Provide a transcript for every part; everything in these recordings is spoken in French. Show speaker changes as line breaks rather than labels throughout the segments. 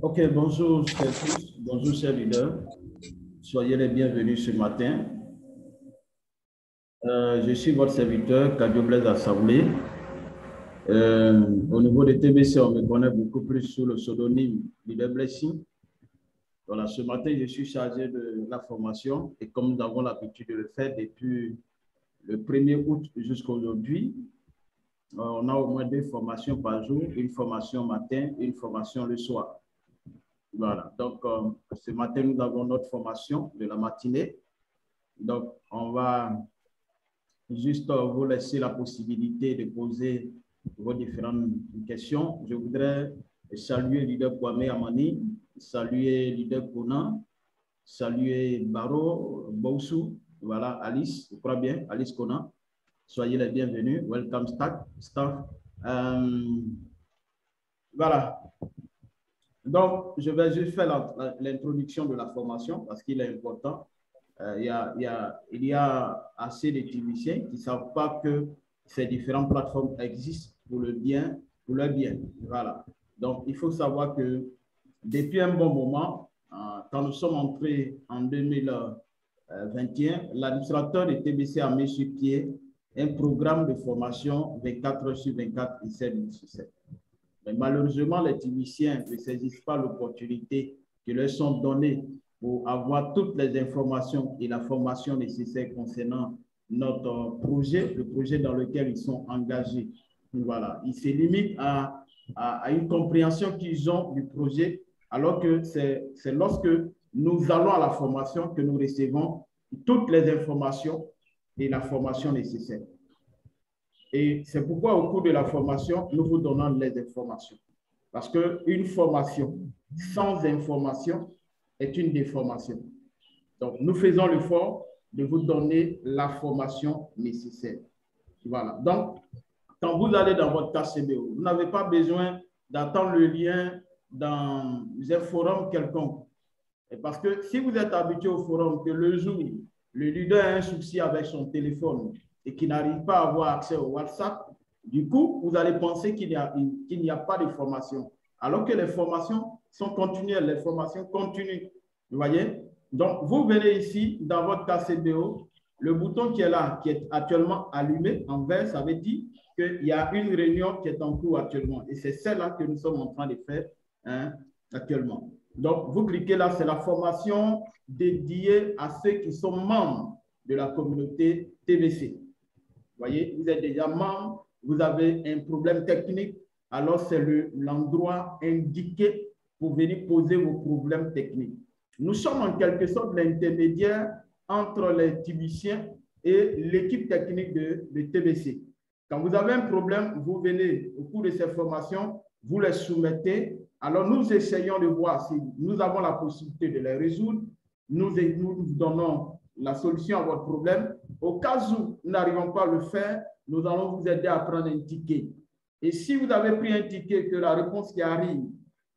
Ok, bonjour chers tous, bonjour chers leaders. Soyez les bienvenus ce matin. Je suis votre serviteur, Kadio Blaise Assemblée. Au niveau de TBC, on me connaît beaucoup plus sous le pseudonyme Leader Blessing. Voilà, ce matin, je suis chargé de la formation et comme nous avons l'habitude de le faire depuis le 1er août jusqu'à aujourd'hui, on a au moins 2 formations par jour, une formation matin et une formation le soir. Voilà, donc ce matin, nous avons notre formation de la matinée. Donc, on va juste vous laisser la possibilité de poser vos différentes questions. Je voudrais saluer leader Kwame Amani, saluer leader Kona, saluer Baro Boussou, voilà, Alice, je crois bien, Alice Kona. Soyez les bienvenus. Welcome staff. Voilà. Donc, je vais juste faire l'introduction de la formation parce qu'il est important. Il y a assez de techniciens qui ne savent pas que ces différentes plateformes existent pour le bien, pour leur bien. Voilà. Donc, il faut savoir que depuis un bon moment, quand nous sommes entrés en 2021, l'administrateur de TBC a mis sur pied un programme de formation 24 heures sur 24 et 7 jours sur 7. Mais malheureusement, les techniciens ne saisissent pas l'opportunité qui leur sont données pour avoir toutes les informations et la formation nécessaire concernant notre projet, le projet dans lequel ils sont engagés. Voilà. Ils se limitent à une compréhension qu'ils ont du projet, alors que c'est lorsque nous allons à la formation que nous recevons toutes les informations et la formation nécessaire. Et c'est pourquoi au cours de la formation, nous vous donnons les informations. Parce qu'une formation sans information est une déformation. Donc, nous faisons l'effort de vous donner la formation nécessaire. Voilà. Donc, quand vous allez dans votre KCBO, vous n'avez pas besoin d'attendre le lien dans un forum quelconque. Et parce que si vous êtes habitué au forum, que le jour, le leader a un souci avec son téléphone et qu'il n'arrive pas à avoir accès au WhatsApp, du coup, vous allez penser qu'il n'y a pas de formation. Alors que les formations sont continuelles, les formations continuent. Vous voyez? Donc, vous venez ici dans votre KCBO, le bouton qui est là, qui est actuellement allumé en vert, ça veut dire qu'il y a une réunion qui est en cours actuellement. Et c'est celle-là que nous sommes en train de faire actuellement. Donc, vous cliquez là, c'est la formation dédiée à ceux qui sont membres de la communauté TBC. Vous voyez, vous êtes déjà membre, vous avez un problème technique, alors c'est l'endroit indiqué pour venir poser vos problèmes techniques. Nous sommes en quelque sorte l'intermédiaire entre les techniciens et l'équipe technique de TBC. Quand vous avez un problème, vous venez au cours de ces formations, vous les soumettez. Alors, nous essayons de voir si nous avons la possibilité de les résoudre. Nous vous donnons la solution à votre problème. Au cas où nous n'arrivons pas à le faire, nous allons vous aider à prendre un ticket. Et si vous avez pris un ticket que la réponse qui arrive,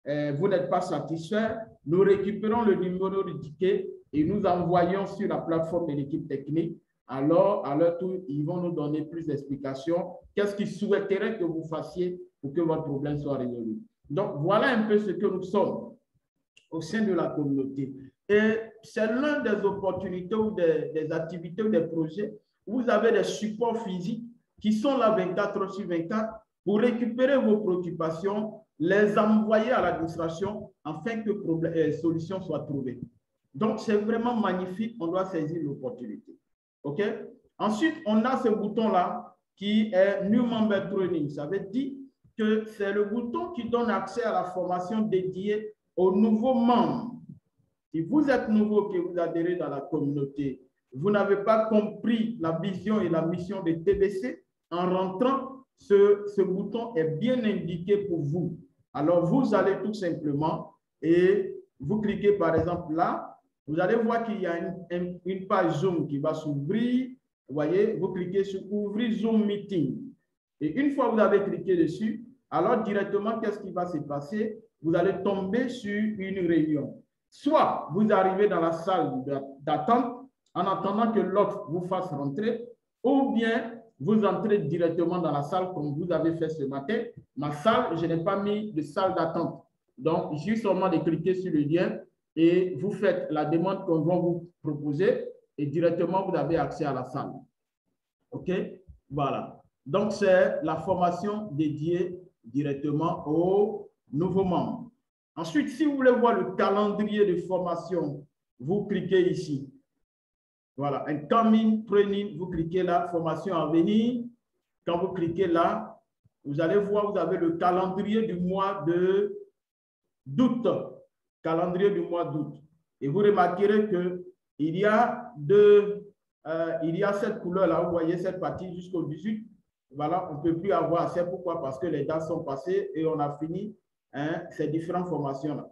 vous n'êtes pas satisfait, nous récupérons le numéro du ticket et nous envoyons sur la plateforme de l'équipe technique. Alors, à leur tour, ils vont nous donner plus d'explications. Qu'est-ce qu'ils souhaiteraient que vous fassiez pour que votre problème soit résolu? Donc, voilà un peu ce que nous sommes au sein de la communauté. Et c'est l'une des opportunités ou des activités ou des projets où vous avez des supports physiques qui sont là 24 heures sur 24 pour récupérer vos préoccupations, les envoyer à l'administration afin que solutions soient trouvées. Donc, c'est vraiment magnifique. On doit saisir l'opportunité. OK? Ensuite, on a ce bouton-là qui est New Member Training. Ça veut dire que c'est le bouton qui donne accès à la formation dédiée aux nouveaux membres. Si vous êtes nouveau, que vous adhérez dans la communauté, vous n'avez pas compris la vision et la mission de TBC, en rentrant, ce bouton est bien indiqué pour vous. Alors, vous allez tout simplement et vous cliquez par exemple là, vous allez voir qu'il y a une page Zoom qui va s'ouvrir. Vous voyez, vous cliquez sur Ouvrir Zoom Meeting. Et une fois que vous avez cliqué dessus, alors directement, qu'est-ce qui va se passer? Vous allez tomber sur une réunion. Soit vous arrivez dans la salle d'attente en attendant que l'autre vous fasse rentrer, ou bien vous entrez directement dans la salle comme vous avez fait ce matin. Ma salle, je n'ai pas mis de salle d'attente. Donc, il suffit seulement de cliquer sur le lien et vous faites la demande qu'on va vous proposer et directement, vous avez accès à la salle. OK? Voilà. Donc, c'est la formation dédiée directement aux nouveaux membres. Ensuite, si vous voulez voir le calendrier de formation, vous cliquez ici. Voilà, un coming training, vous cliquez là, formation à venir. Quand vous cliquez là, vous allez voir, vous avez le calendrier du mois d'août. Calendrier du mois d'août. Et vous remarquerez qu'il y a cette couleur-là, vous voyez cette partie jusqu'au 18. Voilà, on ne peut plus avoir accès. Pourquoi? Parce que les dates sont passées et on a fini ces différentes formations-là.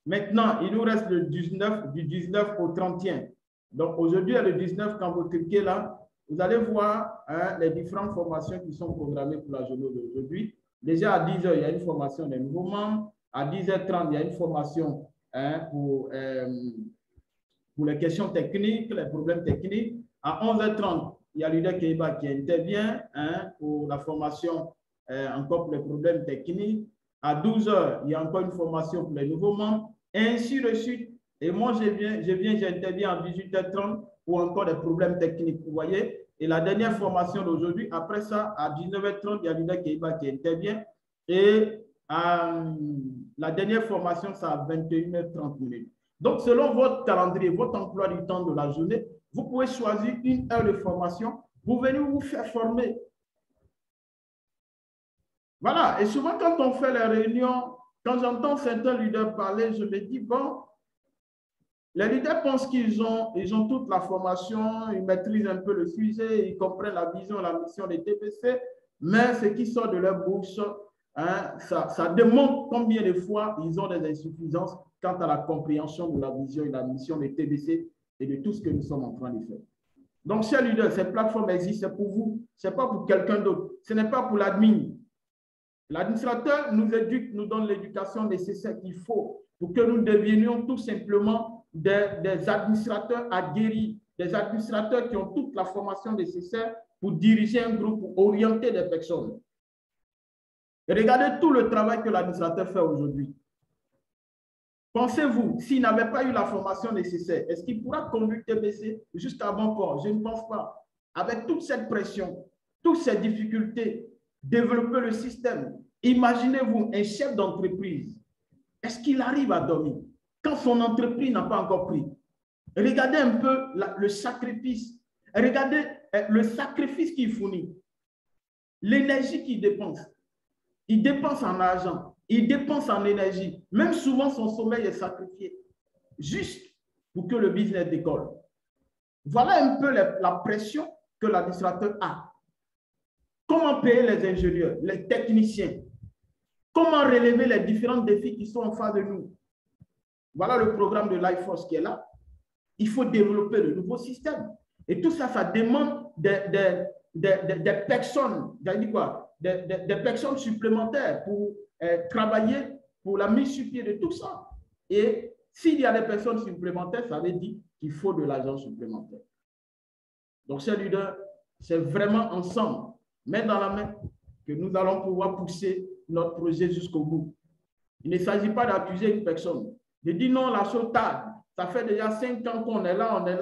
Maintenant, il nous reste le 19, du 19 au 31. Donc, aujourd'hui, le 19, quand vous cliquez là, vous allez voir les différentes formations qui sont programmées pour la journée d'aujourd'hui. Déjà, à 10h, il y a une formation des nouveaux membres. À 10h30, il y a une formation pour les questions techniques, les problèmes techniques. À 11h30, il y a Luda Keiba qui intervient pour la formation encore pour les problèmes techniques. À 12h, il y a encore une formation pour les nouveaux membres, et ainsi de suite. Et moi, j'interviens à 18h30 pour encore des problèmes techniques, vous voyez. Et la dernière formation d'aujourd'hui, après ça, à 19h30, il y a Luda Keiba qui intervient. Et la dernière formation, c'est à 21h30. Donc, selon votre calendrier, votre emploi du temps de la journée, vous pouvez choisir une heure de formation. Vous venez vous faire former. Voilà. Et souvent, quand on fait les réunions, quand j'entends certains leaders parler, je me dis, bon, les leaders pensent qu'ils ont toute la formation, ils maîtrisent un peu le sujet, ils comprennent la vision, la mission des TBC, mais ce qui sort de leur bouche, ça démontre combien de fois ils ont des insuffisances quant à la compréhension de la vision et la mission des TBC et de tout ce que nous sommes en train de faire. Donc, chers leaders, cette plateforme existe, c'est pour vous, ce n'est pas pour quelqu'un d'autre, ce n'est pas pour l'admin. L'administrateur nous éduque, nous donne l'éducation nécessaire qu'il faut pour que nous devenions tout simplement des administrateurs aguerris, des administrateurs qui ont toute la formation nécessaire pour diriger un groupe, pour orienter des personnes. Et regardez tout le travail que l'administrateur fait aujourd'hui. Pensez-vous, s'il n'avait pas eu la formation nécessaire, est-ce qu'il pourra conduire TBC jusqu'à bon port? Je ne pense pas. Avec toute cette pression, toutes ces difficultés, développer le système. Imaginez-vous un chef d'entreprise. Est-ce qu'il arrive à dormir quand son entreprise n'a pas encore pris? Regardez un peu le sacrifice. Regardez le sacrifice qu'il fournit. L'énergie qu'il dépense. Il dépense en argent. Il dépense en énergie. Même souvent, son sommeil est sacrifié. Juste pour que le business décolle. Voilà un peu la pression que l'administrateur a. Comment payer les ingénieurs, les techniciens? Comment relever les différents défis qui sont en face de nous? Voilà le programme de LifeForce qui est là. Il faut développer de nouveaux systèmes. Et tout ça, ça demande des personnes, des personnes supplémentaires pour travailler pour la mise sur pied de tout ça. Et s'il y a des personnes supplémentaires, ça veut dire qu'il faut de l'argent supplémentaire. Donc, ces leaders, c'est vraiment ensemble, main dans la main, que nous allons pouvoir pousser notre projet jusqu'au bout. Il ne s'agit pas d'accuser une personne, de dire non, la chose tarde. Ça fait déjà 5 ans qu'on est là, mais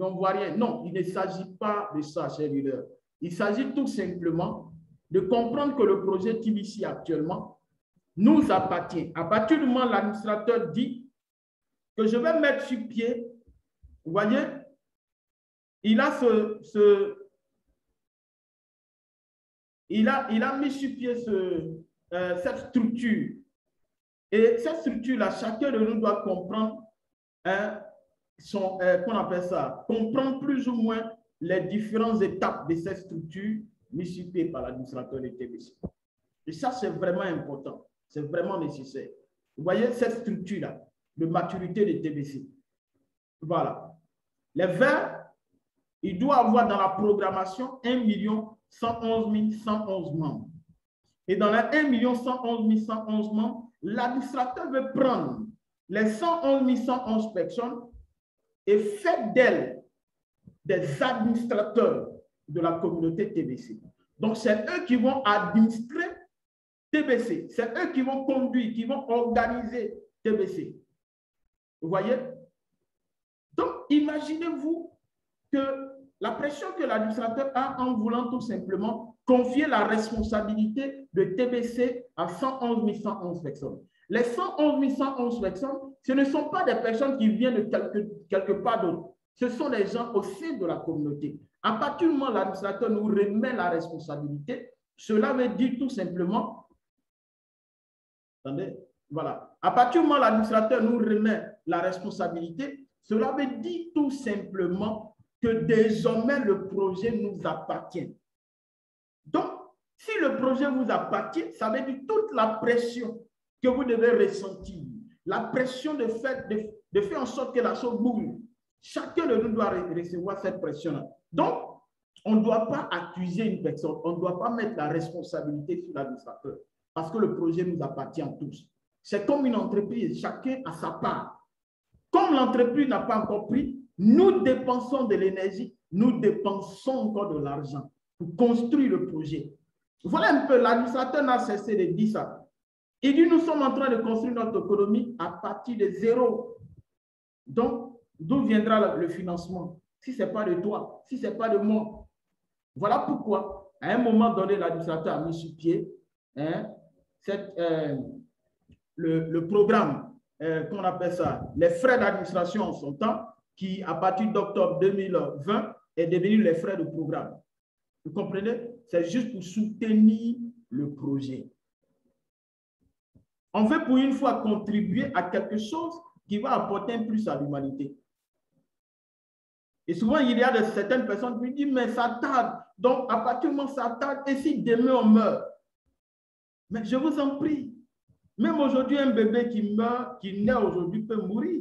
on ne voit rien. Non, il ne s'agit pas de ça, chers leaders. Il s'agit tout simplement de comprendre que le projet TBC actuellement nous appartient. À partir du moment où l'administrateur dit que je vais mettre sur pied, vous voyez, il a il a mis sur pied cette structure. Et cette structure-là, chacun de nous doit comprendre, qu'on appelle ça, comprendre plus ou moins les différentes étapes de cette structure mise sur pied par l'administrateur de TBC. Et ça, c'est vraiment important. C'est vraiment nécessaire. Vous voyez cette structure-là de maturité de TBC. Voilà. Les verts, il doit avoir dans la programmation 1 111 111 membres. Et dans les 1 111 111 membres, l'administrateur veut prendre les 111 111 personnes et faire d'elles des administrateurs de la communauté TBC. Donc, c'est eux qui vont administrer TBC. C'est eux qui vont conduire, qui vont organiser TBC. Vous voyez? Donc, imaginez-vous que la pression que l'administrateur a en voulant tout simplement confier la responsabilité de TBC à 111 111 personnes. Les 111 111 personnes, ce ne sont pas des personnes qui viennent de quelque part d'autre. Ce sont des gens au sein de la communauté. À partir du moment où l'administrateur nous remet la responsabilité, cela veut dire tout simplement, attendez, voilà, à partir du moment où l'administrateur nous remet la responsabilité, cela veut dire tout simplement que désormais le projet nous appartient. Donc, si le projet vous appartient, ça veut dire toute la pression que vous devez ressentir, la pression de faire en sorte que la chose bouge. Chacun de nous doit recevoir cette pression-là. Donc, on ne doit pas accuser une personne, on ne doit pas mettre la responsabilité sur l'administrateur parce que le projet nous appartient tous. C'est comme une entreprise, chacun a sa part. Comme l'entreprise n'a pas encore pris, nous dépensons de l'énergie, nous dépensons encore de l'argent pour construire le projet. Voilà un peu, l'administrateur n'a cessé de dire ça. Il dit, nous sommes en train de construire notre économie à partir de zéro. Donc, d'où viendra le financement? Si ce n'est pas de toi, si ce n'est pas de moi. Voilà pourquoi, à un moment donné, l'administrateur a mis sur pied le programme, qu'on appelle ça, les frais d'administration en son temps, qui, à partir d'octobre 2020, est devenu les frais de programme. Vous comprenez? C'est juste pour soutenir le projet. On veut pour une fois contribuer à quelque chose qui va apporter un plus à l'humanité. Et souvent, il y a certaines personnes qui disent, mais ça tarde. Donc, à partir du moment où ça tarde, et si demain on meurt? Mais je vous en prie, même aujourd'hui, un bébé qui meurt, qui naît aujourd'hui, peut mourir.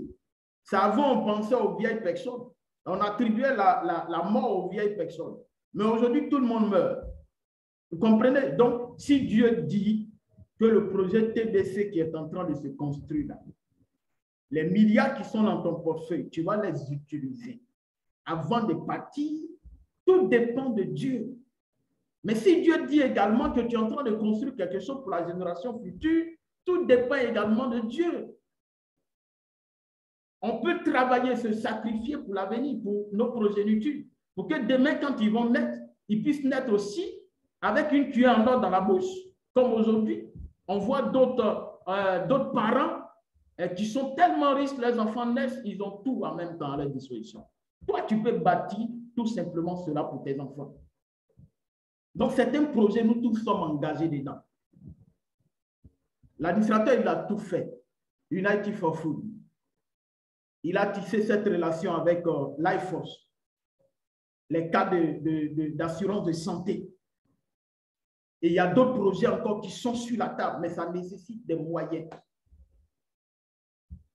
Ça, avant, on pensait aux vieilles personnes. On attribuait la mort aux vieilles personnes. Mais aujourd'hui, tout le monde meurt. Vous comprenez? Donc, si Dieu dit que le projet TBC qui est en train de se construire là, les milliards qui sont dans ton portefeuille, tu vas les utiliser. Avant de partir, tout dépend de Dieu. Mais si Dieu dit également que tu es en train de construire quelque chose pour la génération future, tout dépend également de Dieu. On peut travailler, se sacrifier pour l'avenir, pour nos progénitures, pour que demain, quand ils vont naître, ils puissent naître aussi avec une cuillère en or dans la bouche. Comme aujourd'hui, on voit d'autres parents qui sont tellement riches, les enfants naissent, ils ont tout en même temps à leur disposition. Toi, tu peux bâtir tout simplement cela pour tes enfants. Donc, c'est un projet, nous tous sommes engagés dedans. L'administrateur, il a tout fait. United for Food. Il a tissé cette relation avec Life Force, les cas d'assurance de santé. Et il y a d'autres projets encore qui sont sur la table, mais ça nécessite des moyens.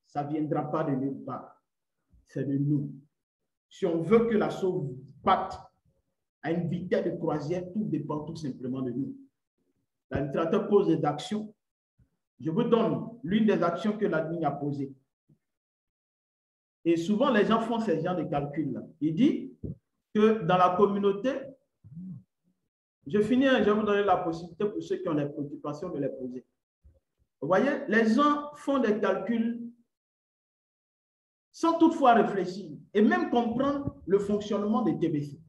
Ça ne viendra pas de nulle part. C'est de nous. Si on veut que la chose parte à une vitesse de croisière, tout dépend tout simplement de nous. L'administrateur pose des actions. Je vous donne l'une des actions que l'admin a posées. Et souvent, les gens font ce genre de calculs-là. Il dit que dans la communauté, je finis, je vais vous donner la possibilité pour ceux qui ont des préoccupations de les poser. Vous voyez, les gens font des calculs sans toutefois réfléchir et même comprendre le fonctionnement des TBC.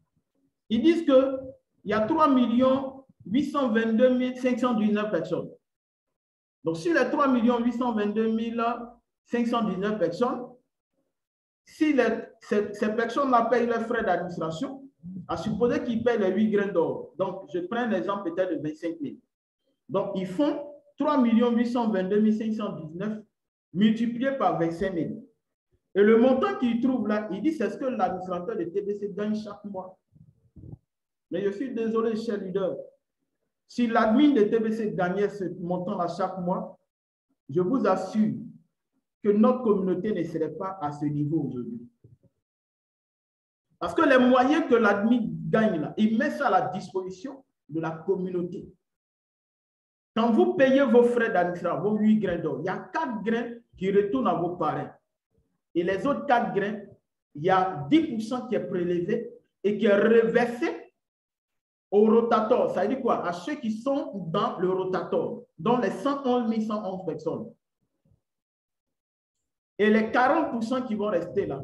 Ils disent qu'il y a 3 822 519 personnes. Donc, sur les 3 822 519 personnes, si ces personnes-là payent leurs frais d'administration, à supposer qu'ils payent les 8 grains d'or. Donc, je prends l'exemple peut-être de 25 000. Donc, ils font 3 822 519 multiplié par 25 000. Et le montant qu'ils trouvent là, il dit c'est ce que l'administrateur de TBC gagne chaque mois. Mais je suis désolé, cher leader. Si l'admin de TBC gagnait ce montant-là chaque mois, je vous assure que notre communauté ne serait pas à ce niveau aujourd'hui. Parce que les moyens que l'admin gagne là, il met ça à la disposition de la communauté. Quand vous payez vos frais d'administration, vos 8 grains d'or, il y a 4 grains qui retournent à vos parrains. Et les autres 4 grains, il y a 10% qui est prélevé et qui est reversé au rotator, ça veut dire quoi? À ceux qui sont dans le rotator, dont les 111 111 personnes. Et les 40% qui vont rester là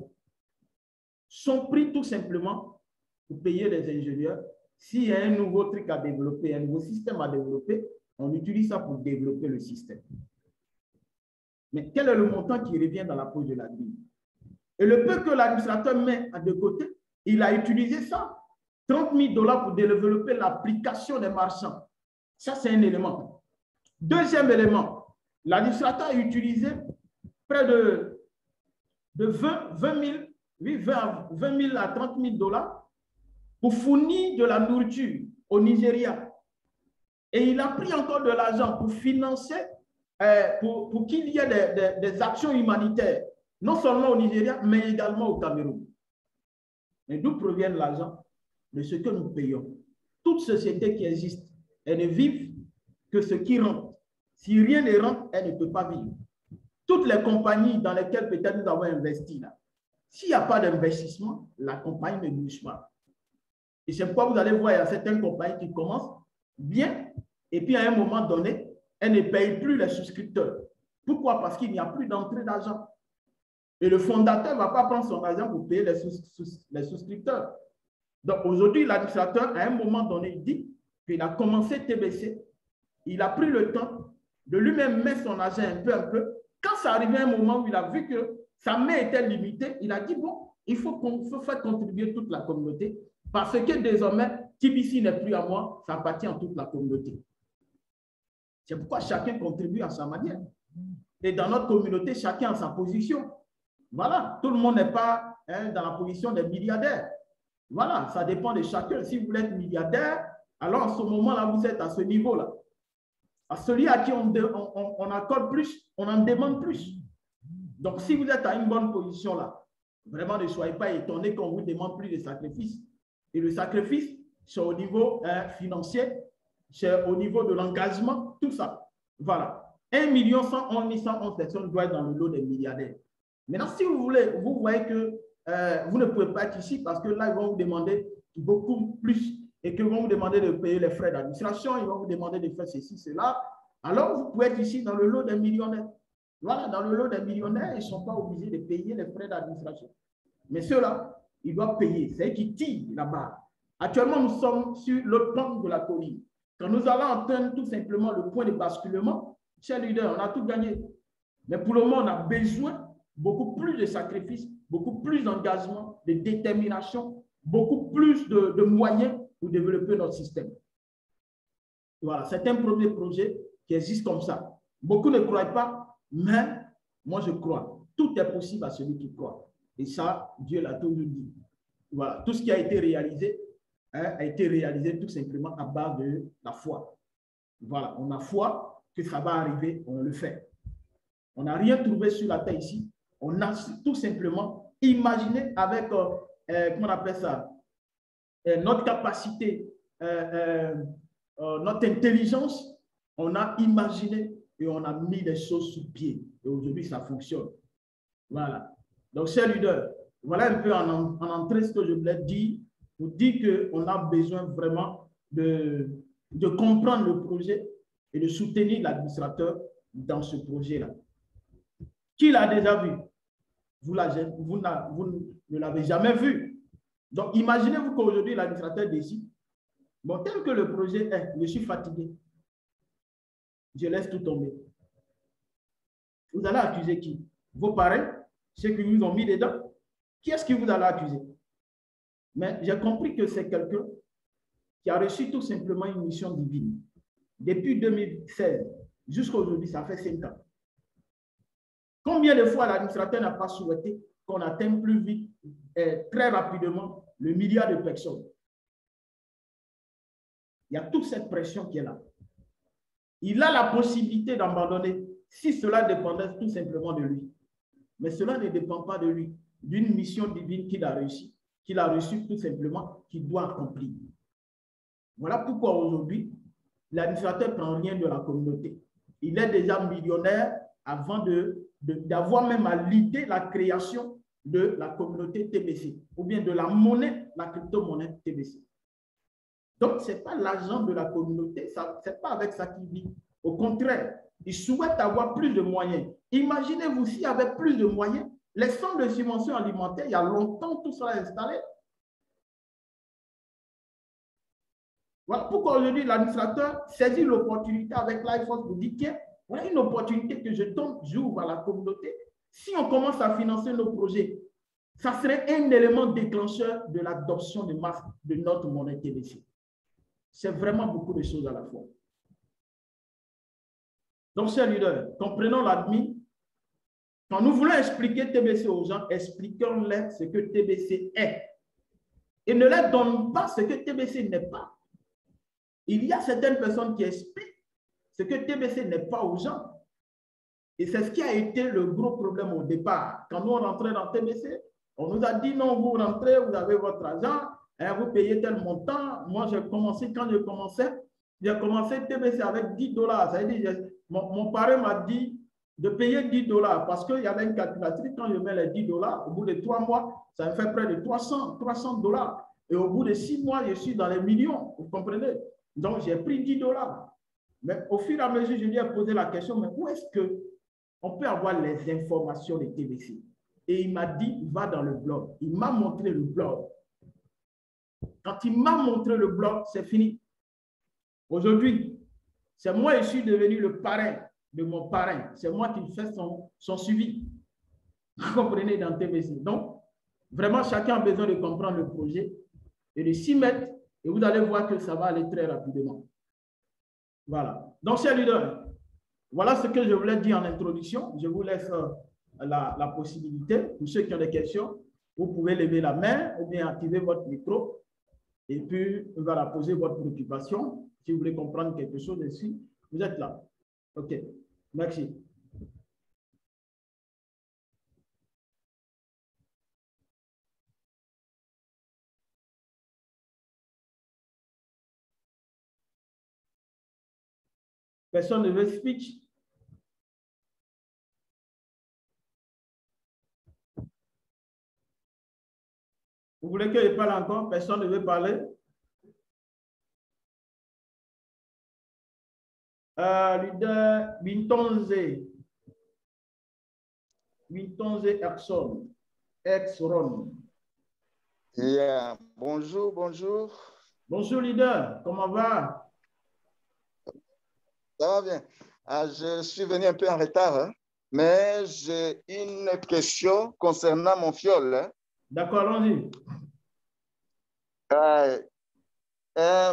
sont pris tout simplement pour payer les ingénieurs. S'il y a un nouveau truc à développer, un nouveau système à développer, on utilise ça pour développer le système. Mais quel est le montant qui revient dans la poche de la grille? Et le peu que l'administrateur met de côté, il a utilisé ça. 30 000 $ pour développer l'application des marchands. Ça, c'est un élément. Deuxième élément, l'administrateur a utilisé près de 20 000 à 30 000 $ pour fournir de la nourriture au Nigeria. Et il a pris encore de l'argent pour financer, pour qu'il y ait des actions humanitaires, non seulement au Nigeria, mais également au Cameroun. Et d'où provient l'argent? De ce que nous payons. Toute société qui existe, elle ne vit que ce qui rentre. Si rien ne rentre, elle ne peut pas vivre. Toutes les compagnies dans lesquelles peut-être nous avons investi là, s'il n'y a pas d'investissement, la compagnie ne bouge pas. Et c'est pourquoi vous allez voir, il y a certaines compagnies qui commencent bien, et puis à un moment donné, elles ne payent plus les souscripteurs. Pourquoi? Parce qu'il n'y a plus d'entrée d'argent. Et le fondateur ne va pas prendre son argent pour payer les souscripteurs. Donc aujourd'hui, l'administrateur, à un moment donné, il dit qu'il a commencé TBC, il a pris le temps de lui-même mettre son argent un peu. Quand ça arrivait à un moment où il a vu que sa main était limitée, il a dit, bon, il faut faire contribuer toute la communauté parce que désormais, TBC n'est plus à moi, ça appartient à toute la communauté. C'est pourquoi chacun contribue à sa manière. Et dans notre communauté, chacun a sa position. Voilà, tout le monde n'est pas dans la position des milliardaires. Voilà, ça dépend de chacun. Si vous voulez être milliardaire, alors à ce moment-là, vous êtes à ce niveau-là. À celui à qui on accorde plus, on en demande plus. Donc, si vous êtes à une bonne position là, vraiment ne soyez pas étonnés qu'on vous demande plus de sacrifices. Et le sacrifice, c'est au niveau financier, c'est au niveau de l'engagement, tout ça. Voilà. 1 111 111 personnes doivent être dans le lot des milliardaires. Maintenant, si vous voulez, vous voyez que vous ne pouvez pas être ici parce que là, ils vont vous demander beaucoup plus et qu'ils vont vous demander de payer les frais d'administration, ils vont vous demander de faire ceci, cela. Alors, vous pouvez être ici dans le lot des millionnaires. Voilà, dans le lot des millionnaires, ils ne sont pas obligés de payer les frais d'administration. Mais ceux-là, ils doivent payer. C'est eux qui tirent là-bas. Actuellement, nous sommes sur le plan de la colline. Quand nous allons atteindre tout simplement le point de basculement, chers leaders, on a tout gagné. Mais pour le moment, on a besoin beaucoup plus de sacrifices, beaucoup plus d'engagement, de détermination, beaucoup plus de moyens pour développer notre système. Voilà, c'est un premier projet qui existe comme ça. Beaucoup ne croient pas, mais moi je crois. Tout est possible à celui qui croit. Et ça, Dieu l'a toujours dit. Voilà, tout ce qui a été réalisé tout simplement à base de la foi. Voilà, on a foi que ça va arriver, on le fait. On n'a rien trouvé sur la terre ici. On a tout simplement imaginé avec, comment on appelle ça, notre capacité, notre intelligence, on a imaginé et on a mis les choses sous pied. Et aujourd'hui, ça fonctionne. Voilà. Donc, chers leaders, voilà un peu en entrée ce que je voulais dire, pour dire qu'on a besoin vraiment de comprendre le projet et de soutenir l'administrateur dans ce projet-là. Qui l'a déjà vu? Vous ne l'avez jamais vu. Donc, imaginez-vous qu'aujourd'hui, l'administrateur décide, bon, tel que le projet est, je suis fatigué, je laisse tout tomber. Vous allez accuser qui? Vos parents, ceux qui vous ont mis dedans? Qui est-ce que vous allez accuser? Mais j'ai compris que c'est quelqu'un qui a reçu tout simplement une mission divine. Depuis 2016 jusqu'à aujourd'hui, ça fait 5 ans. Combien de fois l'administrateur n'a pas souhaité qu'on atteigne plus vite et très rapidement le milliard de personnes? Il y a toute cette pression qui est là. Il a la possibilité d'abandonner si cela dépendait tout simplement de lui. Mais cela ne dépend pas de lui, d'une mission divine qu'il a réussi, qu'il a reçue tout simplement, qu'il doit accomplir. Voilà pourquoi aujourd'hui, l'administrateur ne prend rien de la communauté. Il est déjà millionnaire avant d'avoir même à l'idée la création de la communauté TBC ou bien de la monnaie, la crypto-monnaie TBC. Donc, ce n'est pas l'argent de la communauté, ce n'est pas avec ça qu'il vit. Au contraire, il souhaite avoir plus de moyens. Imaginez-vous s'il y avait plus de moyens, les centres de subvention alimentaire, il y a longtemps, tout cela est installé. Voilà pourquoi aujourd'hui l'administrateur saisit l'opportunité avec l'iForce pour dire tiens, voilà une opportunité que je tombe, j'ouvre à la communauté. Si on commence à financer nos projets, ça serait un élément déclencheur de l'adoption de masse de notre monnaie TBC. C'est vraiment beaucoup de choses à la fois. Donc, chers leaders, comprenons l'admin. Quand nous voulons expliquer TBC aux gens, expliquons-leur ce que TBC est. Et ne leur donne pas ce que TBC n'est pas. Il y a certaines personnes qui expliquent ce que TBC n'est pas aux gens. Et c'est ce qui a été le gros problème au départ. Quand nous on rentrait dans TBC, on nous a dit non, vous rentrez, vous avez votre argent, hein, vous payez tel montant. Moi, quand j'ai commencé TBC avec 10 dollars. Ça veut dire, mon parrain m'a dit de payer 10 dollars parce qu'il y avait une calculatrice. Quand je mets les 10 dollars, au bout de 3 mois, ça me fait près de 300 dollars. Et au bout de 6 mois, je suis dans les millions. Vous comprenez? Donc, j'ai pris 10 dollars. Mais au fur et à mesure, je lui ai posé la question, mais où est-ce qu'on peut avoir les informations de TBC? Et il m'a dit, va dans le blog. Il m'a montré le blog. Quand il m'a montré le blog, c'est fini. Aujourd'hui, c'est moi qui suis devenu le parrain de mon parrain. C'est moi qui fais son suivi. Vous comprenez dans TBC. Donc, vraiment, chacun a besoin de comprendre le projet et de s'y mettre. Et vous allez voir que ça va aller très rapidement. Voilà. Donc, chers leaders, voilà ce que je voulais dire en introduction. Je vous laisse la possibilité, pour ceux qui ont des questions, vous pouvez lever la main ou bien activer votre micro et puis voilà, poser votre préoccupation. Si vous voulez comprendre quelque chose ici, vous êtes là. OK. Merci. Personne ne veut speech? Vous voulez que je parle encore? Personne ne veut parler? Leader Bintonze. Bintonze Erson. Ex-Ron.
Yeah. Bonjour, bonjour.
Bonjour, leader. Comment va?
Ça va bien. Je suis venu un peu en retard, hein, mais j'ai une question concernant mon fiole. Hein.
D'accord, allons-y.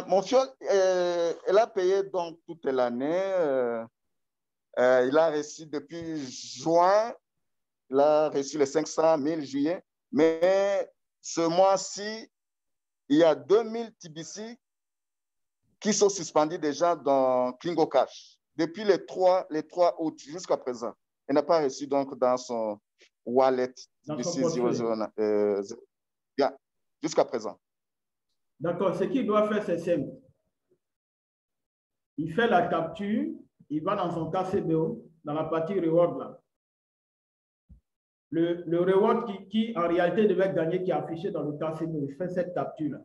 Mon fiole, elle a payé donc toute l'année. Il a reçu depuis juin, il a reçu les 500 000 juillet, mais ce mois-ci, il y a 2000 TBC qui sont suspendus déjà dans Klingo Cash depuis les 3 août jusqu'à présent. Elle n'a pas reçu donc dans son wallet TBC 00 jusqu'à présent.
D'accord, ce qu'il doit faire, c'est simple. Il fait la capture, il va dans son KCBO, dans la partie reward là. Le reward qui en réalité devait gagner, qui est affiché dans le KCBO, il fait cette capture là.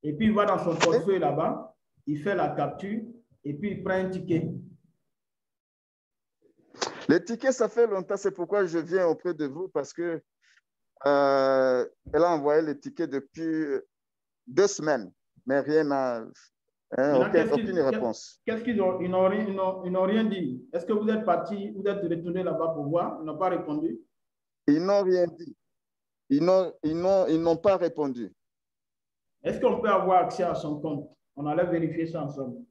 Et puis il va dans son portefeuille là-bas, il fait la capture et puis il prend un ticket.
Les tickets, ça fait longtemps, c'est pourquoi je viens auprès de vous parce que elle a envoyé les tickets depuis 2 semaines, mais rien n'a, aucune réponse.
Qu'est-ce qu'ils ont? Ils n'ont rien dit. Est-ce que vous êtes parti, vous êtes retourné là-bas pour voir? Ils n'ont pas répondu?
Ils n'ont rien dit. Ils n'ont pas répondu.
Est-ce qu'on peut avoir accès à son compte? On allait vérifier ça ensemble.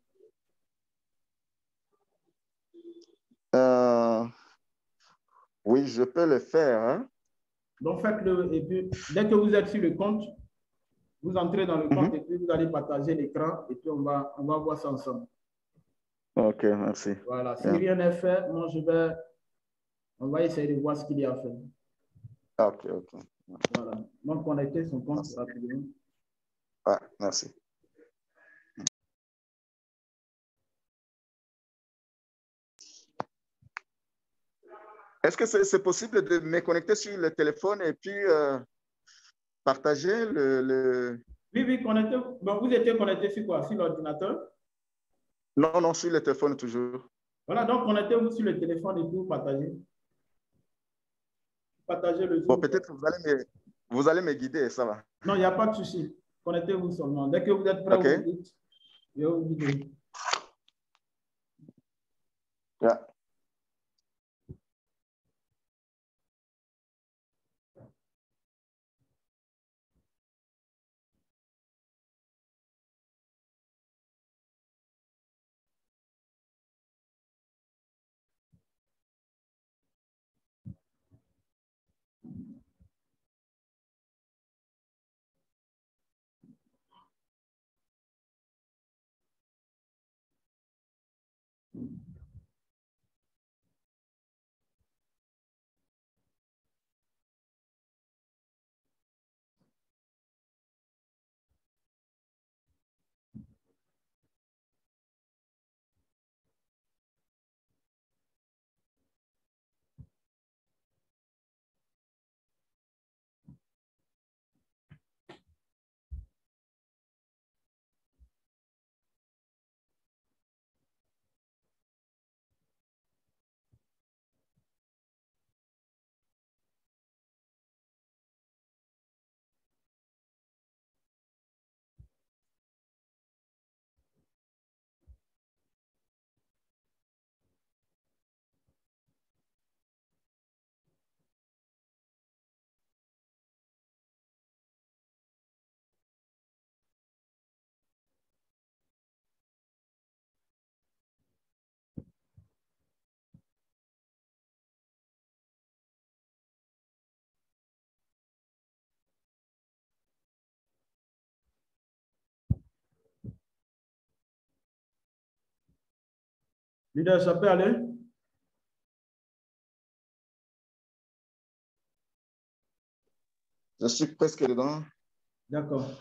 Oui, je peux le faire. Hein?
Donc, faites-le. Et puis, dès que vous êtes sur le compte, vous entrez dans le compte et puis vous allez partager l'écran et puis on va voir ça ensemble.
OK, merci.
Voilà. Si rien n'est fait, moi, on va essayer de voir ce qu'il y a à faire.
OK.
Voilà. Donc, connecter son compte rapidement.
Ouais, merci. Est-ce que c'est possible de me connecter sur le téléphone et puis partager le...
Oui, oui, connecté. Bon, vous étiez connecté sur quoi? Sur l'ordinateur?
Non, non, sur le téléphone toujours.
Voilà, donc connectez-vous sur le téléphone et tout, partagez. Partagez le
Bon,
Zoom.
peut-être vous allez me guider, ça va.
Non, il n'y a pas de souci. Connectez-vous seulement. Dès que vous êtes prêt,
OK.
vous me dites. Je vais vous guider.
Yeah.
Leader, ça peut aller?
Je suis presque dedans.
D'accord.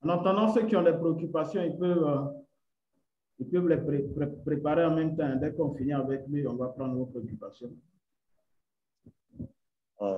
En attendant, ceux qui ont des préoccupations, ils peuvent les préparer en même temps. Dès qu'on finit avec lui, on va prendre nos préoccupations.
Ouais.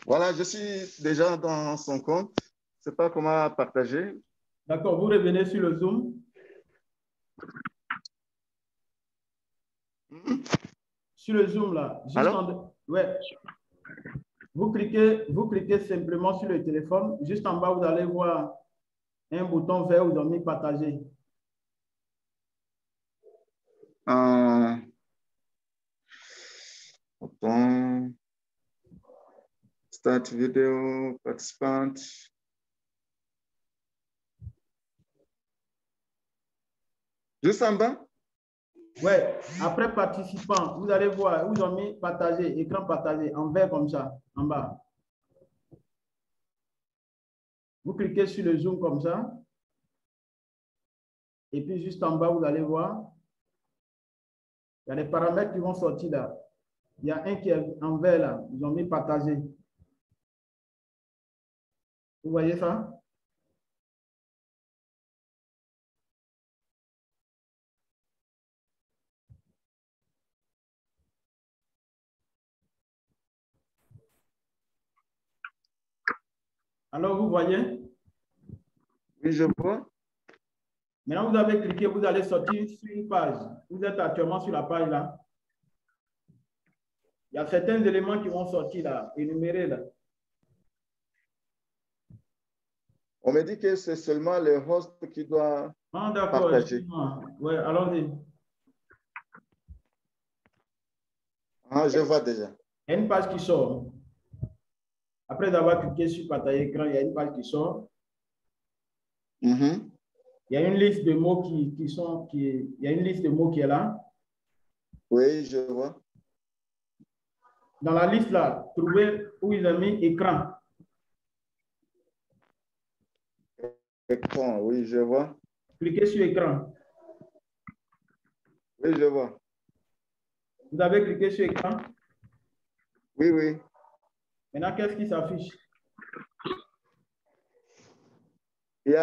Voilà, je suis déjà dans son compte. Je ne sais pas comment partager.
D'accord, vous revenez sur le Zoom. Sur le Zoom, là, juste
Allô?
en... Ouais. Vous cliquez simplement sur le téléphone. Juste en bas, vous allez voir un bouton vert où vous avez mis partager.
Bouton. Start video, participant. Juste en bas?
Ouais, après participant, vous allez voir, vous avez mis partager, écran partagé, en vert comme ça, en bas. Vous cliquez sur le zoom comme ça. Et puis juste en bas, vous allez voir, il y a des paramètres qui vont sortir là. Il y a un qui est en vert là, ils ont mis partager. Vous voyez ça? Alors, vous voyez?
Oui, je vois.
Maintenant, vous avez cliqué, vous allez sortir sur une page. Vous êtes actuellement sur la page là. Il y a certains éléments qui vont sortir là, énumérés là.
On me dit que c'est seulement le host qui doit
D'accord,
partager.
excuse-moi. Oui, allons-y.
Ah, je vois déjà.
Il y a une page qui sort. Après avoir cliqué sur partager écran, il y a une page qui sort.
Mhm.
Il y a une liste de mots il y a une liste de mots qui est là.
Oui, je vois.
Dans la liste là, trouvez où ils ont mis écran.
Écran, oui, je vois.
Cliquez sur écran.
Oui, je vois.
Vous avez cliqué sur écran.
Oui, oui.
Maintenant, qu'est-ce qui s'affiche?
Il y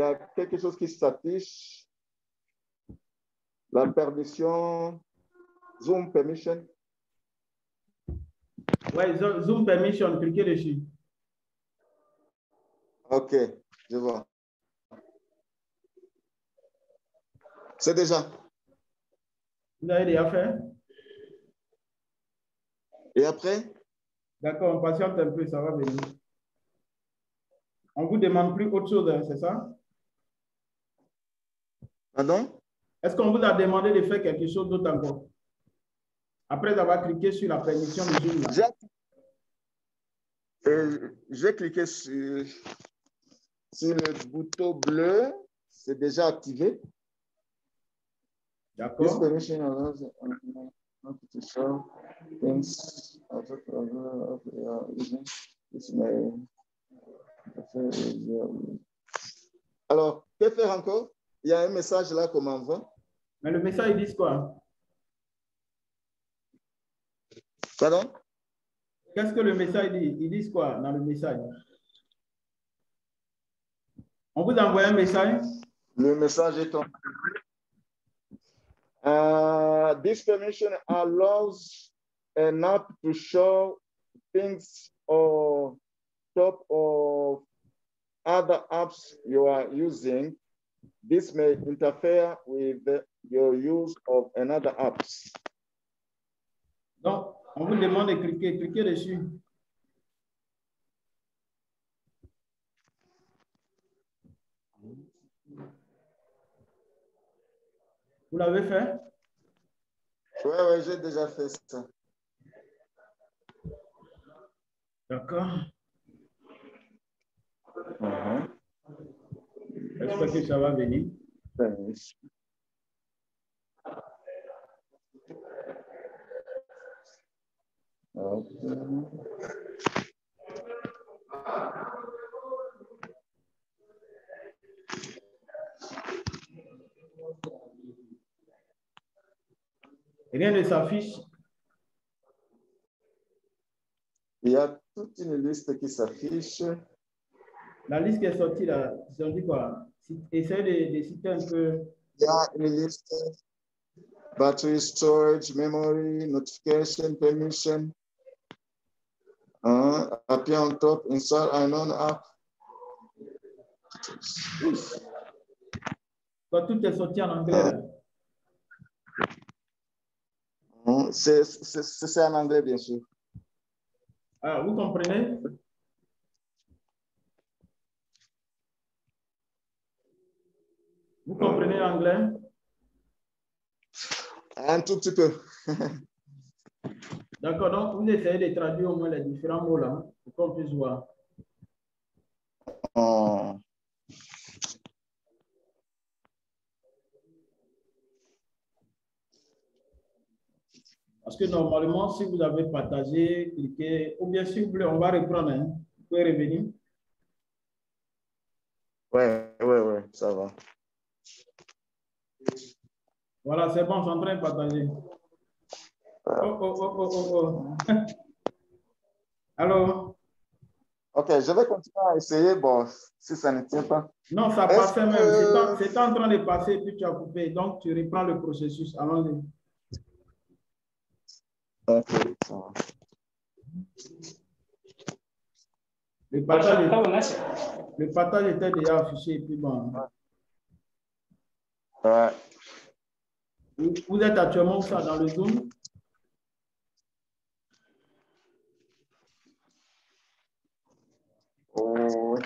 a quelque chose qui s'affiche. La permission, Zoom permission.
Oui, Zoom permission, cliquez dessus.
OK, je vois. C'est déjà.
Vous avez déjà fait?
Et après?
D'accord, on patiente un peu, ça va venir. On ne vous demande plus autre chose, hein, c'est ça?
Pardon?
Est-ce qu'on vous a demandé de faire quelque chose d'autre encore? Après avoir cliqué sur la permission de Zoom là.
J'ai cliqué sur le bouton bleu. C'est déjà activé.
D'accord.
Alors, que faire encore? Il y a un message là qu'on m'envoie.
Mais le message, il dit quoi?
Pardon?
Qu'est-ce que le message dit? Ils disent quoi dans le message? On vous envoie un message?
Le message est en... This permission allows an app to show things on top of other apps you are using. This may interfere with your use of another apps.
Donc, on vous demande de cliquer. Cliquez dessus. Vous l'avez fait?
Oui, j'ai déjà fait ça.
D'accord. J'espère que ça va venir. Rien ne s'affiche.
Il y a toute une liste qui s'affiche.
La liste qui est sortie là, ils ont dit quoi? Essayez de citer un peu.
Il y a une liste. Battery storage, memory, notification, permission. Appear on top, install unknown app.
Quand tout est sorti en anglais là.
C'est en anglais, bien sûr.
Ah, vous comprenez? Vous comprenez l'anglais?
Un tout petit peu.
D'accord, donc vous essayez de traduire au moins les différents mots là, pour qu'on puisse voir. Parce que normalement, si vous avez partagé, cliqué, ou bien si vous voulez, on va reprendre. Hein. Vous pouvez revenir.
Ouais, ça va.
Voilà, c'est bon, je suis en train de partager. Oh. Allô?
Ok, je vais continuer à essayer. Bon, si ça ne tient pas.
Non, ça passait même. C'est en train de passer, puis tu as coupé. Donc, tu reprends le processus. Allons-y.
Ok, ça va.
Le partage était déjà affiché et puis bon.
Ouais.
Vous êtes actuellement où ça, dans le Zoom?
Oh,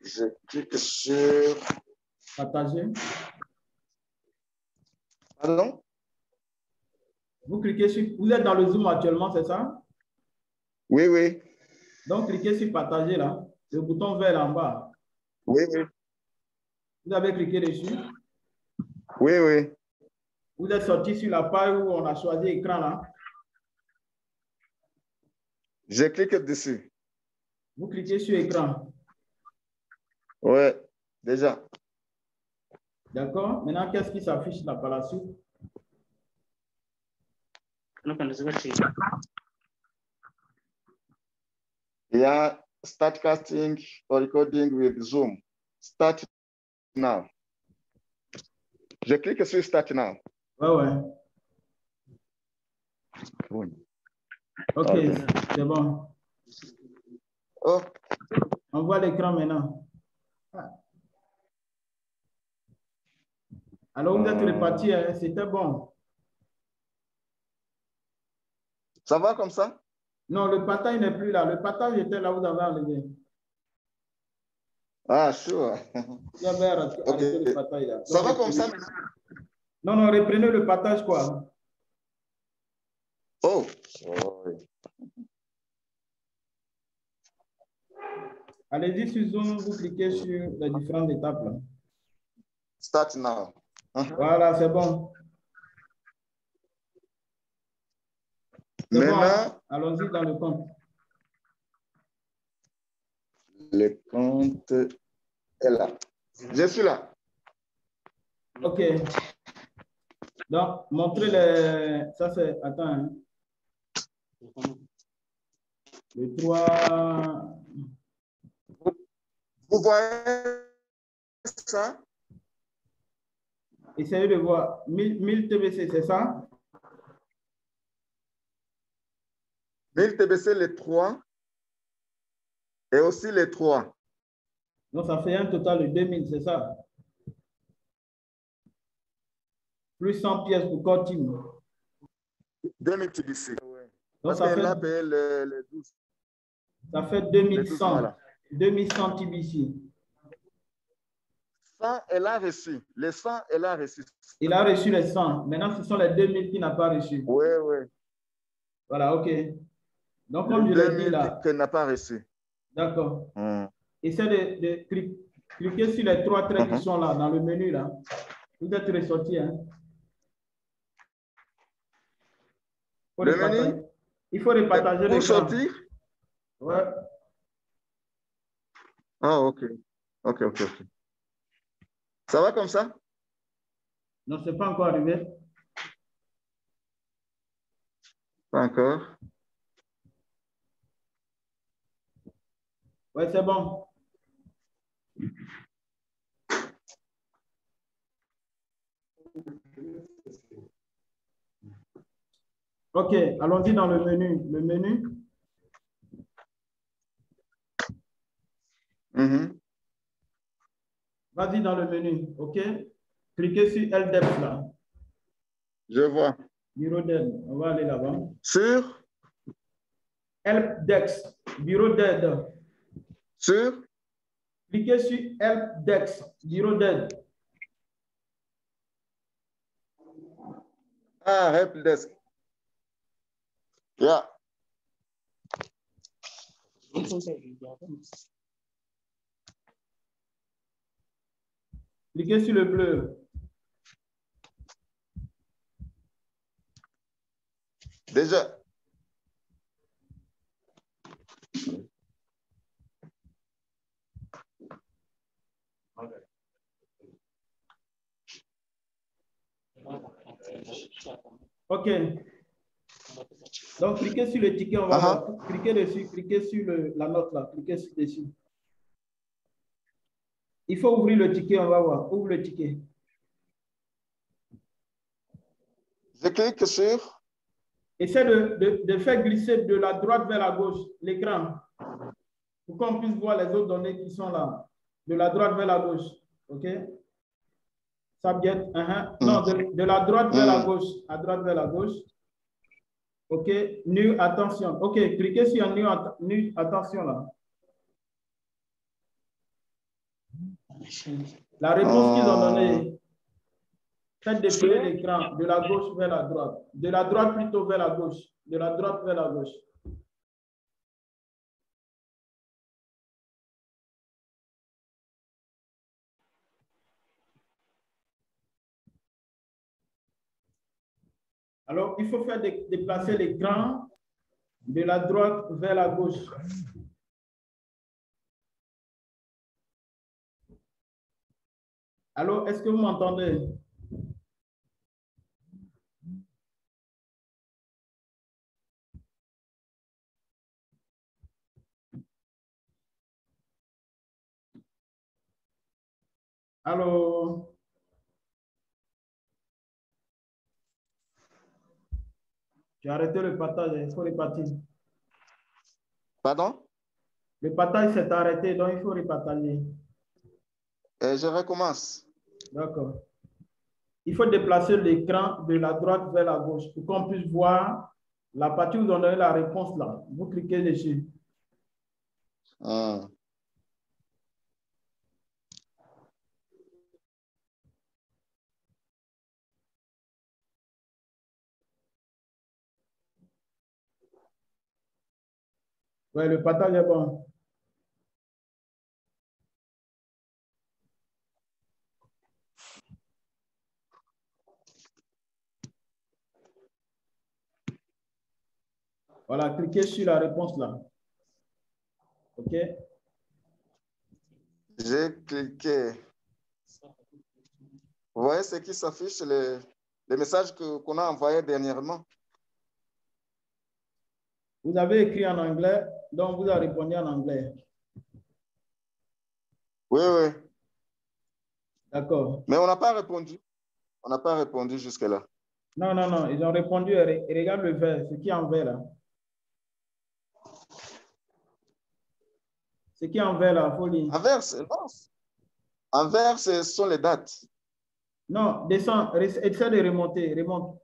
je clique sur...
Partager.
Pardon?
Vous cliquez sur... Vous êtes dans le Zoom actuellement, c'est ça?
Oui, oui.
Donc, cliquez sur partager là. Le bouton vert là en bas.
Oui, oui.
Vous avez cliqué dessus.
Oui, oui.
Vous êtes sorti sur la page où on a choisi écran là.
Je clique dessus.
Vous cliquez sur écran.
Oui, déjà.
D'accord. Maintenant, qu'est-ce qui s'affiche là par la suite?
Il y a Start Casting or Recording with Zoom. Start now. Je clique sur Start now.
Ouais, ouais.
Oui.
OK, c'est bon.
Oh,
On voit l'écran maintenant. Alors, vous êtes reparti, hein? C'était bon.
ça va comme ça?
Non, le partage n'est plus là. Le partage était là, vous avez enlevé.
Ah, sure.
Vous avez arrêté
Okay.
le partage là.
Ça
Donc,
va comme ça?
Non, non, reprenez le partage quoi.
Oh, sorry.
Allez-y sur Zoom, vous cliquez sur les différentes étapes là.
Start now.
Voilà, c'est bon. C'est bon, hein? Allons-y dans le compte.
Le compte est là. Je suis là.
OK. Donc, montrez les... Ça, c'est... Attends. Hein. Le 3...
Vous voyez ça?
Essayez de voir. 1000 TBC, c'est ça?
1000 TBC, les 3. Et aussi les 3.
Donc, ça fait un total de 2000, c'est ça? Plus 100 pièces pour Core Team.
2000 TBC.
Donc,
parce qu'il a payé les 12.
Ça fait 2100.
Voilà.
2100 TBC.
100, elle a reçu. Les 100, elle a reçu.
Il a reçu les 100. Maintenant, ce sont les 2000 qu'il n'a pas reçus.
Oui, oui.
Voilà, OK. Donc, comme je l'ai dit là.
Qu'elle n'a pas reçu.
D'accord. Essayez de cliquer sur les 3 traits qui sont là, dans le menu là. Vous êtes ressorti, hein?
Le menu?
Il faut repartager l'écran.
Pour sortir?
Ouais.
Ah, OK. OK. Ça va comme ça?
Non, ce n'est pas encore arrivé.
Pas encore.
Oui, c'est bon. OK, allons-y dans le menu. Le menu. Vas-y dans le menu, OK? Cliquez sur LDEP là.
Je vois.
Bureau d'aide, on va aller là-bas.
Sur?
Helpdesk, bureau d'aide.
Sur?
Cliquez sur Helpdesk, bureau d'aide.
Ah, Helpdesk. Yeah.
Cliquez sur le bleu.
Déjà.
OK. Donc, cliquez sur le ticket, on va voir. Cliquez dessus, cliquez sur la note là, cliquez dessus. Il faut ouvrir le ticket, on va voir. Ouvre le ticket.
Je clique sur.
Essaie de faire glisser de la droite vers la gauche l'écran. pour qu'on puisse voir les autres données qui sont là, de la droite vers la gauche. OK? Subject, non, de la droite vers la gauche, à droite vers la gauche. OK, new attention. OK, cliquez sur new attention là. La réponse qu'ils ont donnée, faites défiler l'écran de la gauche vers la droite. De la droite plutôt vers la gauche. De la droite vers la gauche. Alors, il faut faire déplacer l'écran de la droite vers la gauche. Alors, est-ce que vous m'entendez? Allô? J'ai arrêté le partage, il faut repartir.
Pardon?
Le partage s'est arrêté, donc il faut repartager.
Je recommence.
D'accord. Il faut déplacer l'écran de la droite vers la gauche pour qu'on puisse voir la partie où vous donnez la réponse là. Vous cliquez dessus. Oui, le partage est bon. Voilà, cliquez sur la réponse là. OK?
J'ai cliqué. Vous voyez ce qui s'affiche, les messages qu'on a envoyés dernièrement?
Vous avez écrit en anglais, donc vous avez répondu en anglais.
Oui, oui.
D'accord.
Mais on n'a pas répondu. On n'a pas répondu jusque-là.
Non, non, non. Ils ont répondu. Regarde le vert, ce qui est en vert là. Ce qui est en vert là, il faut lire.
En vert, ce sont les dates.
Non, descends, essaie de remonter. Remonte.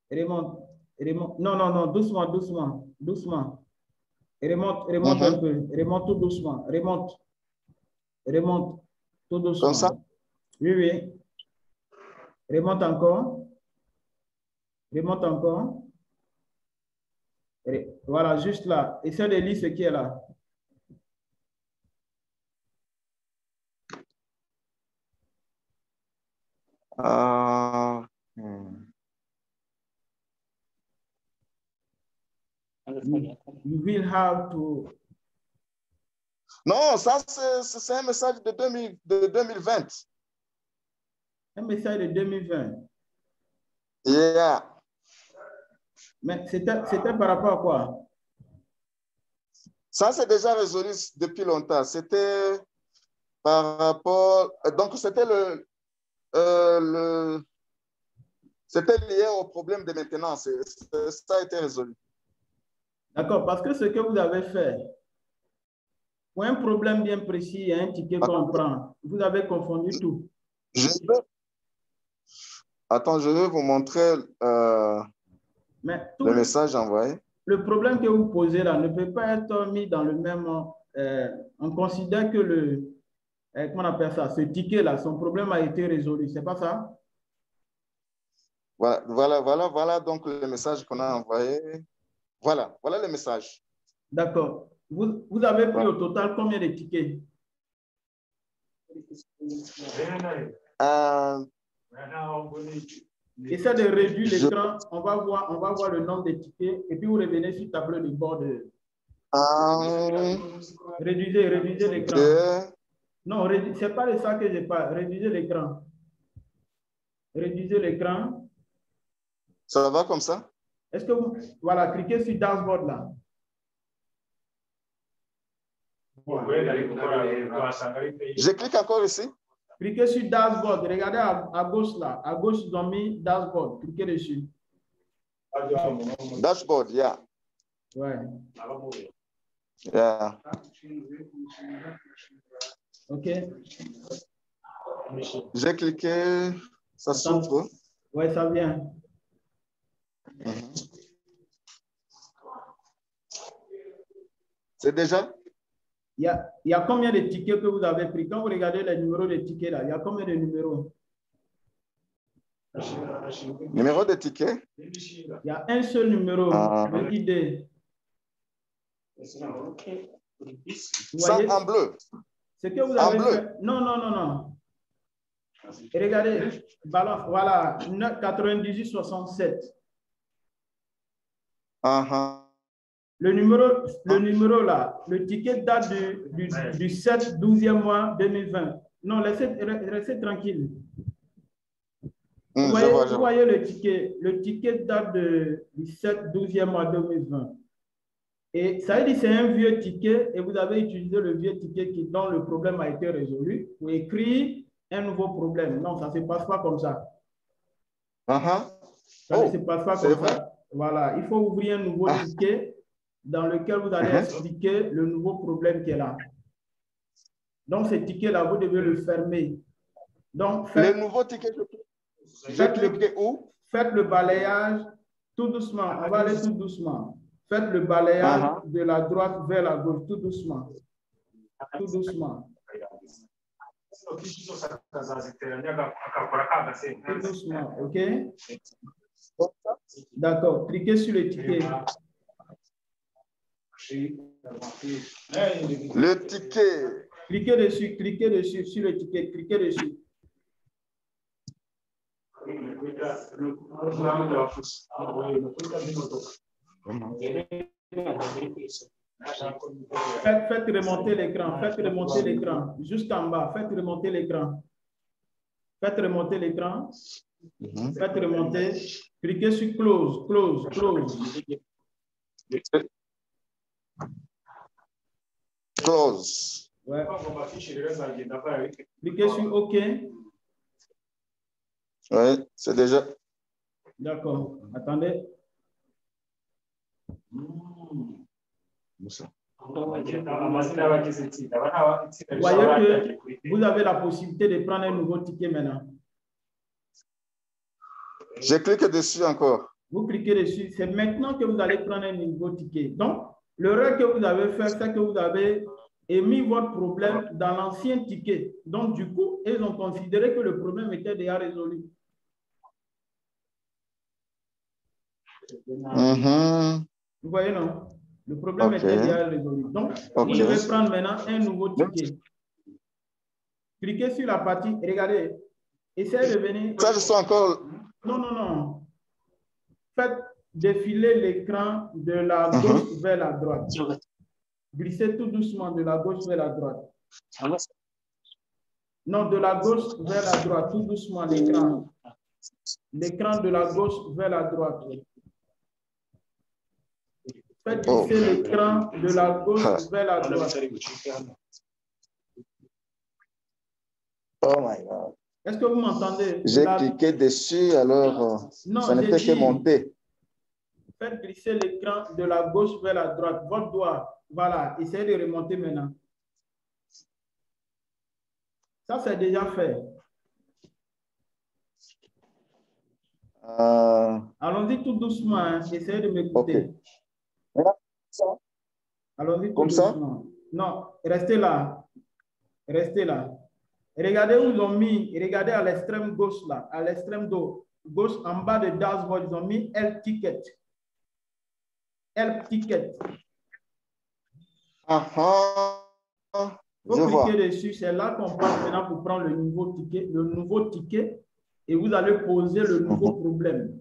Remonte. Remonte. Non, non, non, doucement, doucement, doucement. Remonte, remonte un peu. Remonte tout doucement. Remonte. Remonte tout doucement.
Comme ça?
Oui, oui. Remonte encore. Remonte encore. Voilà, juste là. Essaie de lire ce qui est là. You will have to...
Non, ça, c'est un message de 2020.
Un message de 2020.
Yeah.
Mais c'était par rapport à quoi?
Ça, c'est déjà résolu depuis longtemps. C'était par rapport... Donc, c'était c'était lié au problème de maintenance. Ça a été résolu. D'accord,
parce que ce que vous avez fait, pour un problème bien précis, il y a un ticket qu'on prend. Vous avez confondu tout.
Attends, je vais vous montrer le message envoyé.
Le problème que vous posez là ne peut pas être mis dans le même... on considère que comment on appelle ça? Ce ticket-là, son problème a été résolu. C'est pas ça?
Voilà donc le message qu'on a envoyé. Voilà le message.
D'accord. Vous avez pris au total combien de tickets? Essayez de réduire l'écran. On va voir le nombre de tickets et puis vous revenez sur le tableau de bord. Réduisez l'écran. Non, ce n'est pas de ça que je parle. Réduisez l'écran. Réduisez l'écran.
Ça va comme ça?
Est-ce que vous... Voilà, cliquez sur Dashboard là.
Je clique encore ici.
Cliquez sur Dashboard. Regardez à gauche là. À gauche, ils ont mis Dashboard. Cliquez dessus.
Dashboard, yeah.
Ouais.
Yeah.
OK.
J'ai cliqué, ça s'ouvre.
Oui, ça vient.
C'est déjà?
Il y a combien de tickets que vous avez pris? Quand vous regardez les numéros de tickets là, il y a combien de numéros?
Numéro de ticket?
Il y a un seul numéro, le ID. Vous voyez?
Ça en bleu.
Ce que vous avez fait. Non, non, non, non. Et regardez, voilà, 9867. Le numéro là, le ticket date du 7 12e mois 2020. Non, restez tranquille. Vous voyez le ticket date du 7 12e mois 2020. Et ça veut dire que c'est un vieux ticket et vous avez utilisé le vieux ticket dont le problème a été résolu pour écrire un nouveau problème. Non, ça ne se passe pas comme ça. Ça ne se passe pas comme ça. Voilà, il faut ouvrir un nouveau ticket dans lequel vous allez expliquer le nouveau problème qui est là. Donc, ce ticket-là, vous devez le fermer. Donc,
le nouveau ticket, je clique où?
Faites le balayage tout doucement. On va aller tout doucement. Faites le balayage de la droite vers la gauche, tout doucement. Tout doucement. Tout doucement, OK? D'accord. Cliquez sur le ticket.
Le ticket.
Cliquez dessus sur le ticket, cliquez dessus. Faites remonter l'écran, jusqu'en bas, faites remonter l'écran. Faites remonter l'écran. Faites remonter. Cliquez sur close, close, close.
Close.
Ouais. Cliquez sur OK.
Oui, c'est déjà.
D'accord. Attendez. Vous voyez que vous avez la possibilité de prendre un nouveau ticket maintenant.
Je clique dessus encore.
Vous cliquez dessus. C'est maintenant que vous allez prendre un nouveau ticket. Donc, l'erreur que vous avez fait, c'est que vous avez émis votre problème dans l'ancien ticket. Donc, du coup, ils ont considéré que le problème était déjà résolu. Vous voyez, non? Le problème était déjà résolu. Donc, vous devez prendre maintenant un nouveau ticket. Cliquez sur la partie, regardez, essayez de venir.
Ça, je suis encore.
Non, non, non. Faites défiler l'écran de la gauche vers la droite. Glissez tout doucement de la gauche vers la droite. Non, de la gauche vers la droite, tout doucement l'écran. L'écran de la gauche vers la droite. Faites glisser l'écran de la gauche vers la droite.
Oh my God.
Est-ce que vous m'entendez?
J'ai cliqué dessus, alors ça ne fait que monter.
Faites glisser l'écran de la gauche vers la droite. Votre doigt, voilà, essayez de remonter maintenant. Ça, c'est déjà fait. Allons-y tout doucement. Hein. Essayez de m'écouter. Allons-y tout doucement. Non, restez là. Restez là. Regardez où ils ont mis. Regardez à l'extrême gauche là. À l'extrême gauche, en bas de dashboard, ils ont mis Help Ticket. Help Ticket. Vous cliquez dessus. C'est là qu'on passe maintenant pour prendre le nouveau ticket. Et vous allez poser le nouveau problème.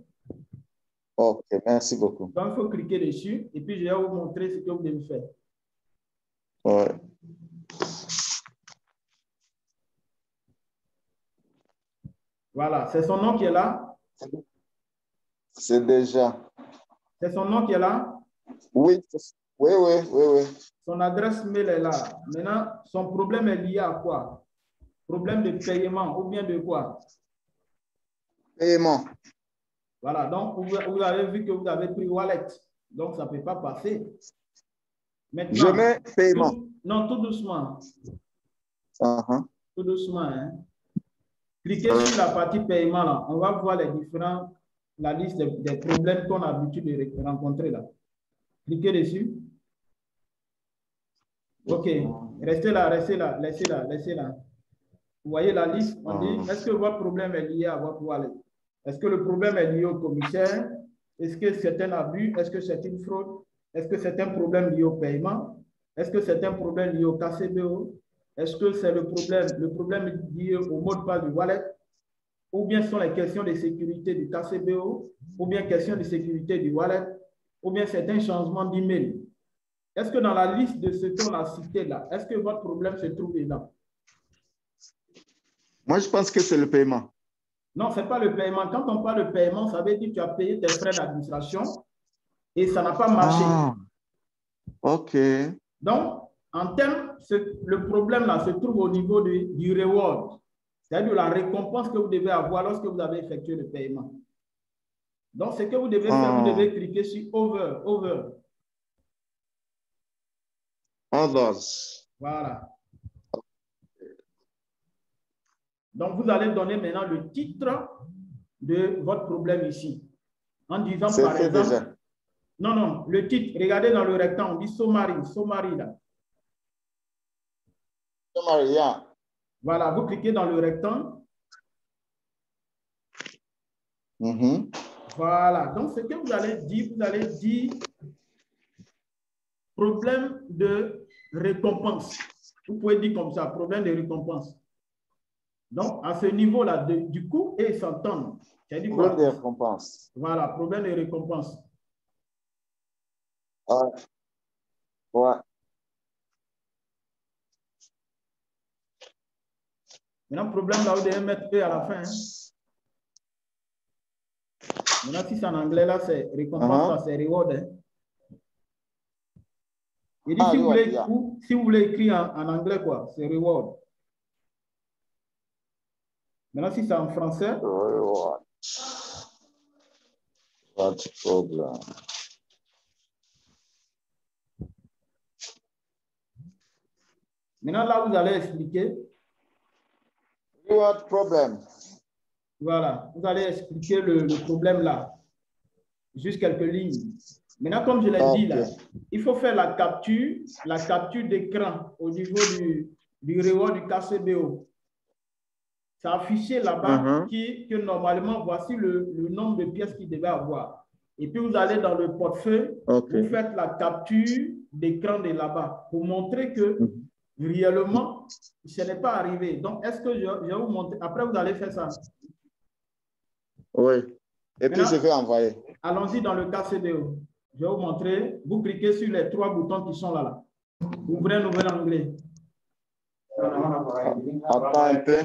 OK, merci beaucoup.
Donc, il faut cliquer dessus et puis je vais vous montrer ce que vous devez faire.
Ouais.
Voilà, c'est son nom qui est là.
C'est déjà.
C'est son nom qui est là.
Oui, oui, oui, oui, oui.
Son adresse mail est là. Maintenant, son problème est lié à quoi? Problème de paiement ou bien de quoi?
Paiement.
Voilà, donc vous avez vu que vous avez pris Wallet. Donc, ça ne peut pas passer. Maintenant,
je mets paiement.
Non, tout doucement. Tout doucement. Hein. Cliquez sur la partie paiement là. On va voir la liste des problèmes qu'on a l'habitude de rencontrer là. Cliquez dessus. OK. Restez là, laissez là. Vous voyez la liste, on dit, est-ce que votre problème est lié à votre wallet? Est-ce que le problème est lié au commissaire? Est-ce que c'est un abus? Est-ce que c'est une fraude? Est-ce que c'est un problème lié au paiement? Est-ce que c'est un problème lié au KCBO? Est-ce que c'est le problème lié au mot de passe du wallet? Ou bien ce sont les questions de sécurité du KCBO? Ou bien questions de sécurité du wallet? Ou bien c'est un changement d'email? Est-ce que dans la liste de ce qu'on a cité là, est-ce que votre problème se trouve dedans?
Moi, je pense que c'est le paiement.
Non, ce n'est pas le paiement. Quand on parle de paiement, ça veut dire que tu as payé tes frais d'administration et ça n'a pas marché.
OK.
Donc, en termes, le problème là se trouve au niveau du reward, c'est-à-dire la récompense que vous devez avoir lorsque vous avez effectué le paiement. Donc, ce que vous devez faire, vous devez cliquer sur Over.
Others.
Voilà. Donc, vous allez donner maintenant le titre de votre problème ici. En disant par exemple... Déjà. Non, le titre. Regardez dans le rectangle, on dit Summary là.
Summary, yeah.
Voilà, vous cliquez dans le rectangle. Voilà, donc ce que vous allez dire problème de récompense. Vous pouvez dire comme ça, problème de récompense. Donc, à ce niveau-là, du coup, et s'entendent.
Problème de récompense.
Voilà, problème de récompense.
Ouais.
Maintenant, problème là, vous devez mettre E à la fin. Hein. Maintenant, si c'est en anglais, là, c'est récompense, c'est reward. Hein. Il dit, si vous voulez écrire en anglais, quoi, c'est reward. Maintenant, si c'est en français.
Reward. What problem?
Maintenant, là, vous allez expliquer.
Reward problem.
Voilà, vous allez expliquer le problème là. Juste quelques lignes. Maintenant, comme je l'ai dit là, il faut faire la capture d'écran au niveau du reward du KCBO. C'est affiché là-bas que normalement, voici le nombre de pièces qu'il devait avoir. Et puis, vous allez dans le portefeuille, vous faites la capture d'écran de là-bas pour montrer que réellement, ce n'est pas arrivé. Donc, est-ce que je vais vous montrer? Après, vous allez faire ça.
Oui. Et puis, je vais envoyer.
Allons-y dans le KCBO. Je vais vous montrer. Vous cliquez sur les 3 boutons qui sont là. Ouvrez un nouvel onglet.
Attends un peu.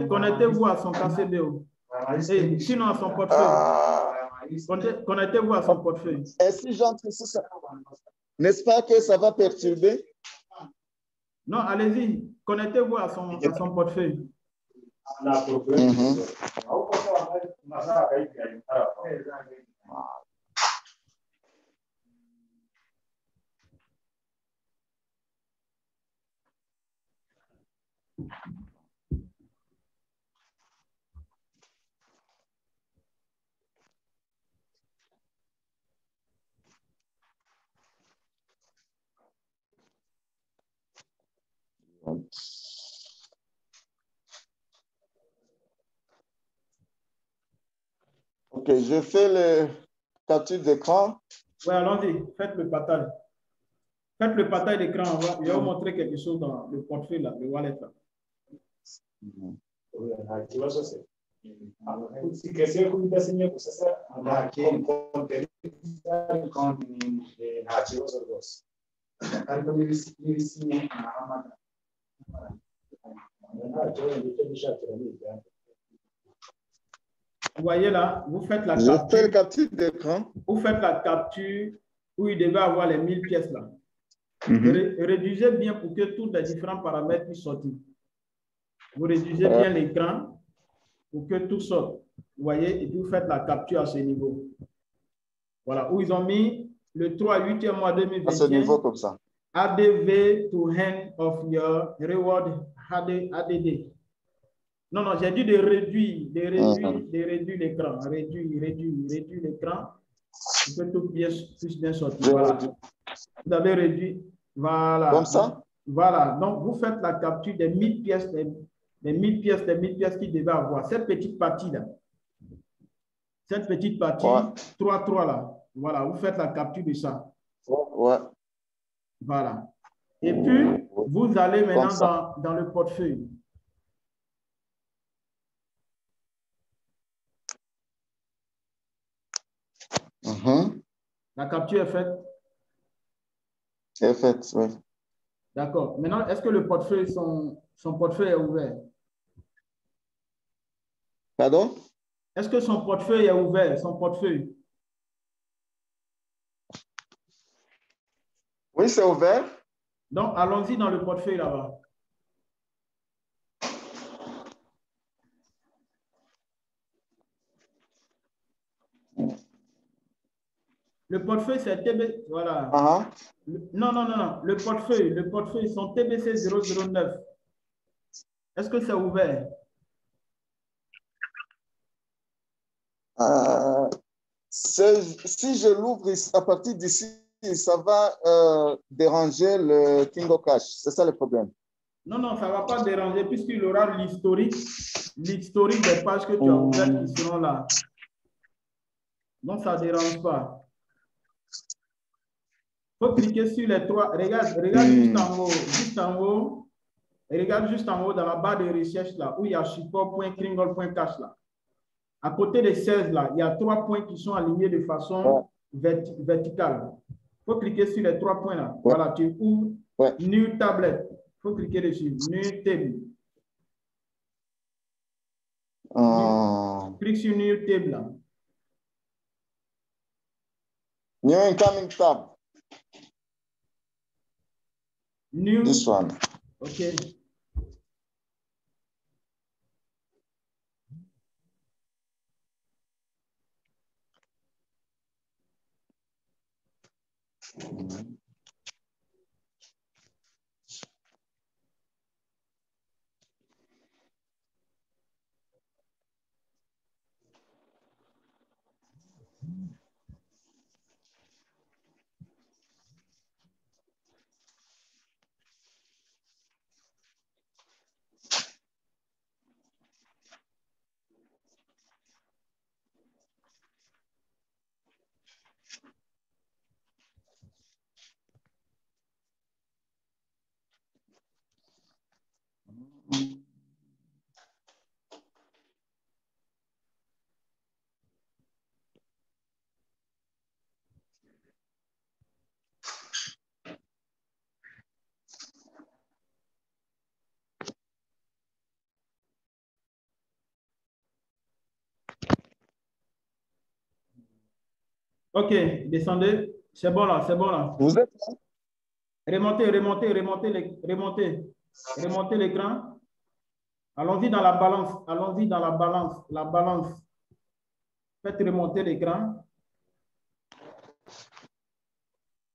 Connectez-vous à son KCBO. Et sinon à son portefeuille. Connectez-vous à son portefeuille.
Et si j'entre ici, n'est-ce pas que ça va perturber?
Non, allez-y. Connectez-vous à son portefeuille.
Ok, je fais le capture d'écran.
Oui, allons-y. Faites le partage. Faites le partage d'écran. Je vais vous montrer quelque chose dans le portefeuille, là, le wallet. Là. Vous voyez là, vous faites la capture.
Je fais le capture d'écran.
Vous faites la capture où il devait avoir les 1000 pièces là. Réduisez bien pour que tous les différents paramètres puissent sortir. Vous réduisez bien l'écran pour que tout sorte. Vous voyez, et puis vous faites la capture à ce niveau. Voilà, où ils ont mis le 3 8e mois 2021.
À ce niveau comme ça.
ADV to hand of your reward ADD. Non, non, j'ai dit de réduire l'écran. Réduire l'écran pour que tout puisse bien sortir. Voilà. Vous avez réduit. Voilà.
Comme ça?
Voilà. Donc, vous faites la capture des 1000 pièces, des 1000 pièces qu'il devait avoir. Cette petite partie-là. Cette petite partie, 3-3 là. Voilà, vous faites la capture de ça.
Ouais.
Voilà. Et puis, vous allez maintenant dans le portefeuille. La capture est faite?
C'est fait, oui.
D'accord. Maintenant, est-ce que le portefeuille, son portefeuille est ouvert?
Pardon?
Est-ce que son portefeuille est ouvert, son portefeuille?
Oui, c'est ouvert.
Donc, allons-y dans le portefeuille là-bas. Le portefeuille, c'est TBC. Voilà. Non. Le portefeuille, son TBC 009. Est-ce que c'est ouvert?
Si je l'ouvre à partir d'ici, ça va déranger le Kingo Cash. C'est ça le problème.
Non, ça ne va pas déranger puisqu'il aura l'historique des pages que tu as ouvertes qui seront là. Donc, ça ne dérange pas. Il faut cliquer sur les trois. Regarde juste en haut. Regarde juste en haut dans la barre de recherche là, où il y a support.kringle.cash là. À côté des 16 là, il y a 3 points qui sont alignés de façon verticale. Il faut cliquer sur les 3 points là. Voilà, tu ouvres New Tablet. Il faut cliquer dessus. New Table. Clique sur New Table là.
New Incoming Tab.
New.
This one.
OK. OK, descendez. C'est bon là, c'est bon là.
Vous êtes là?
Remontez l'écran. Allons-y dans la balance. La balance. Faites remonter l'écran.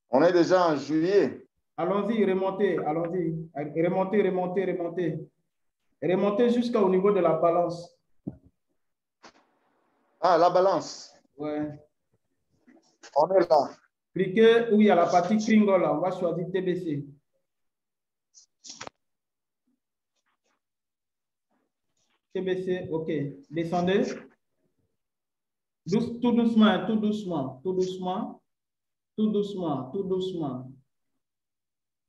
On est déjà en juillet.
Allons-y, remontez. Remontez jusqu'au niveau de la balance.
Ah, la balance.
Ouais.
On est là.
Cliquez où il y a la partie Kringle là. On va choisir TBC. TBC, OK. Descendez. Tout doucement.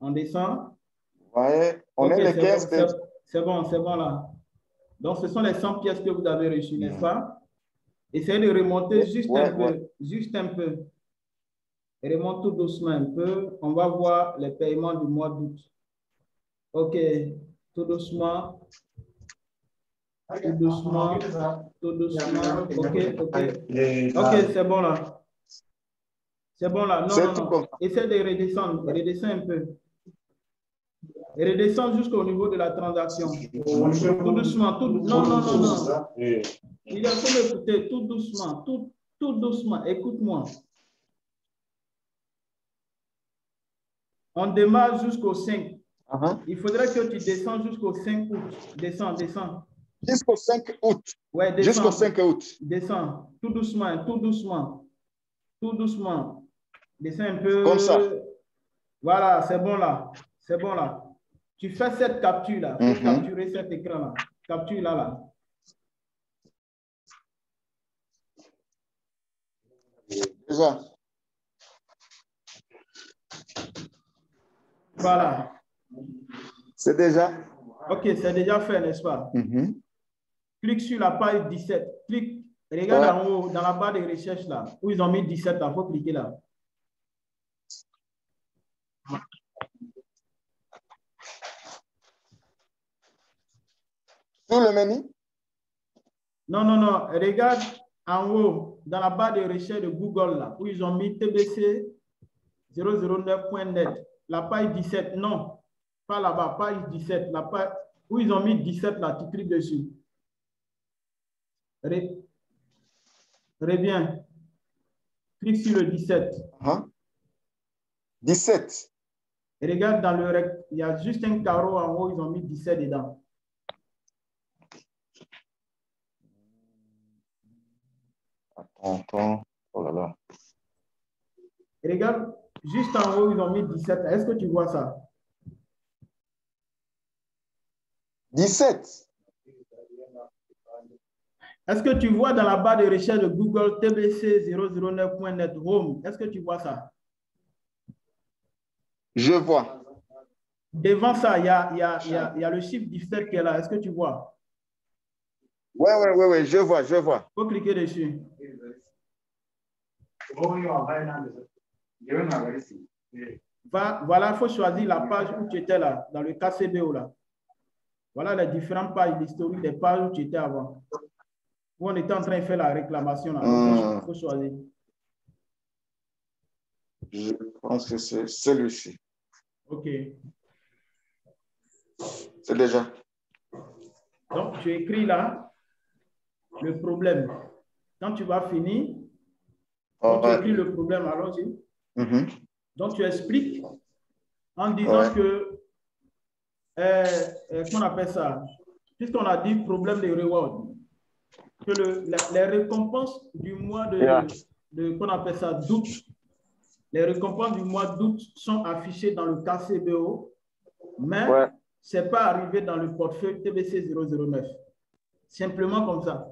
On descend.
Ouais, on est les 15 pièces.
C'est bon là. Donc, ce sont les 100 pièces que vous avez reçues, n'est-ce pas? Essayez de remonter juste un peu. Remonte tout doucement un peu. On va voir les paiements du mois d'août. OK. Tout doucement. OK. OK, c'est bon là. Non. Essayez de redescendre. Redescends un peu. Et redescends jusqu'au niveau de la transaction. Tout doucement, tout doucement. Non, non, non, non. Il faut m'écouter tout doucement, tout doucement. Écoute-moi. On démarre jusqu'au 5. Il faudrait que tu descends jusqu'au 5 août. Descends, descends.
Jusqu'au 5 août.
Ouais, descends.
Jusqu'au 5 août.
Descends. Tout doucement, tout doucement. Tout doucement. Descends un peu.
Comme ça.
Voilà, c'est bon là. C'est bon là. Tu fais cette capture-là. Il faut capturer cet écran-là. Capture-là, là.
Déjà.
Voilà.
C'est déjà.
OK, c'est déjà fait, n'est-ce pas? Clique sur la page 17. Clique. Regarde en haut, dans la barre de recherche là, où ils ont mis 17 là. Il faut cliquer là.
Sur le menu?
Non, non, non. Regarde en haut, dans la barre de recherche de Google là, où ils ont mis TBC 009.net. La page 17, non. Pas là-bas, page 17. La page où ils ont mis 17 là, tu cliques dessus. Reviens. Clique sur le 17.
17.
Et regarde dans le rectangle, il y a juste un carreau en haut, ils ont mis 17 dedans.
Attends. Oh là là.
Et regarde, juste en haut, ils ont mis 17. Est-ce que tu vois ça?
17.
Est-ce que tu vois dans la barre de recherche de Google TBC 009.net Home? Est-ce que tu vois ça?
Je vois.
Devant ça, il y a le chiffre 17 qui est là. Est-ce que tu vois?
Oui, je vois.
Il faut cliquer dessus. Voilà, il faut choisir la page où tu étais là, dans le KCBO là. Voilà les différentes pages, l'historique des pages où tu étais avant. Où on était en train de faire la réclamation là. Il faut choisir.
Je pense que c'est celui-ci.
OK.
C'est déjà.
Donc, tu écris là le problème. Quand tu vas finir, tu écris le problème, allons-y. Donc, tu expliques en disant que, qu'on appelle ça, puisqu'on a dit problème de reward, que les récompenses du mois qu'on appelle ça d'août, les récompenses du mois d'août sont affichées dans le KCBO, mais ce n'est pas arrivé dans le portefeuille TBC 009. Simplement comme ça.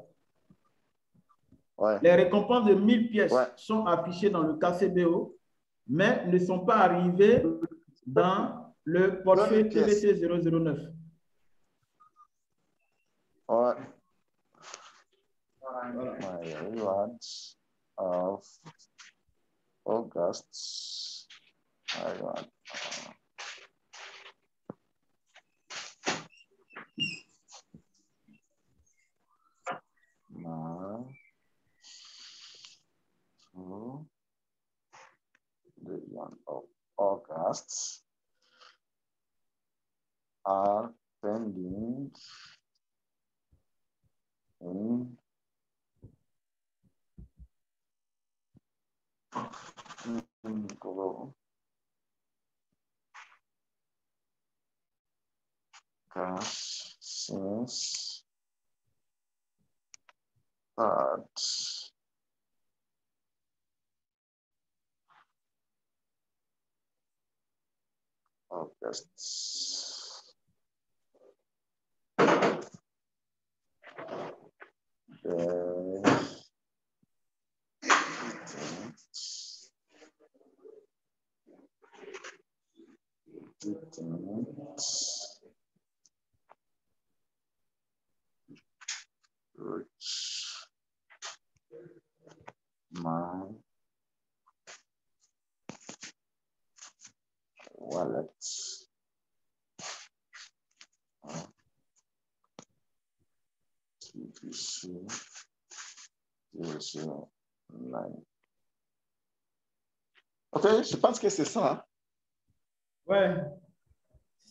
Les récompenses de 1000 pièces sont affichées dans le KCBO, mais ne sont pas arrivées dans le portefeuille TBC 009.
Voilà. My rewards of August. The one of August are pending in cash since August. My wallet. Ok, je pense que c'est ça. Hein?
Ouais,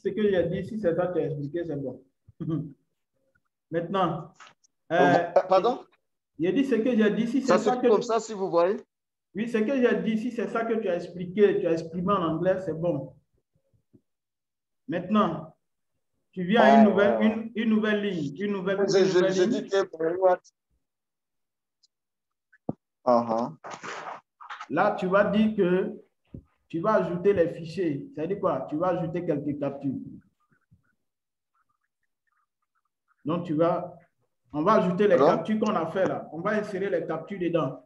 ce que j'ai dit, si c'est ça que tu as expliqué, c'est bon. Maintenant,
pardon?
J'ai dit ce que j'ai dit, si c'est ça que...
comme ça, si vous voyez.
Oui, ce que j'ai dit, si c'est ça que tu as expliqué, tu as exprimé en anglais, c'est bon. Maintenant, tu viens à une nouvelle ligne.
J'ai dit que...
Là, tu vas dire que tu vas ajouter les fichiers. Ça veut dire quoi? Tu vas ajouter quelques captures. Donc, on va ajouter les captures qu'on a fait là. On va insérer les captures dedans.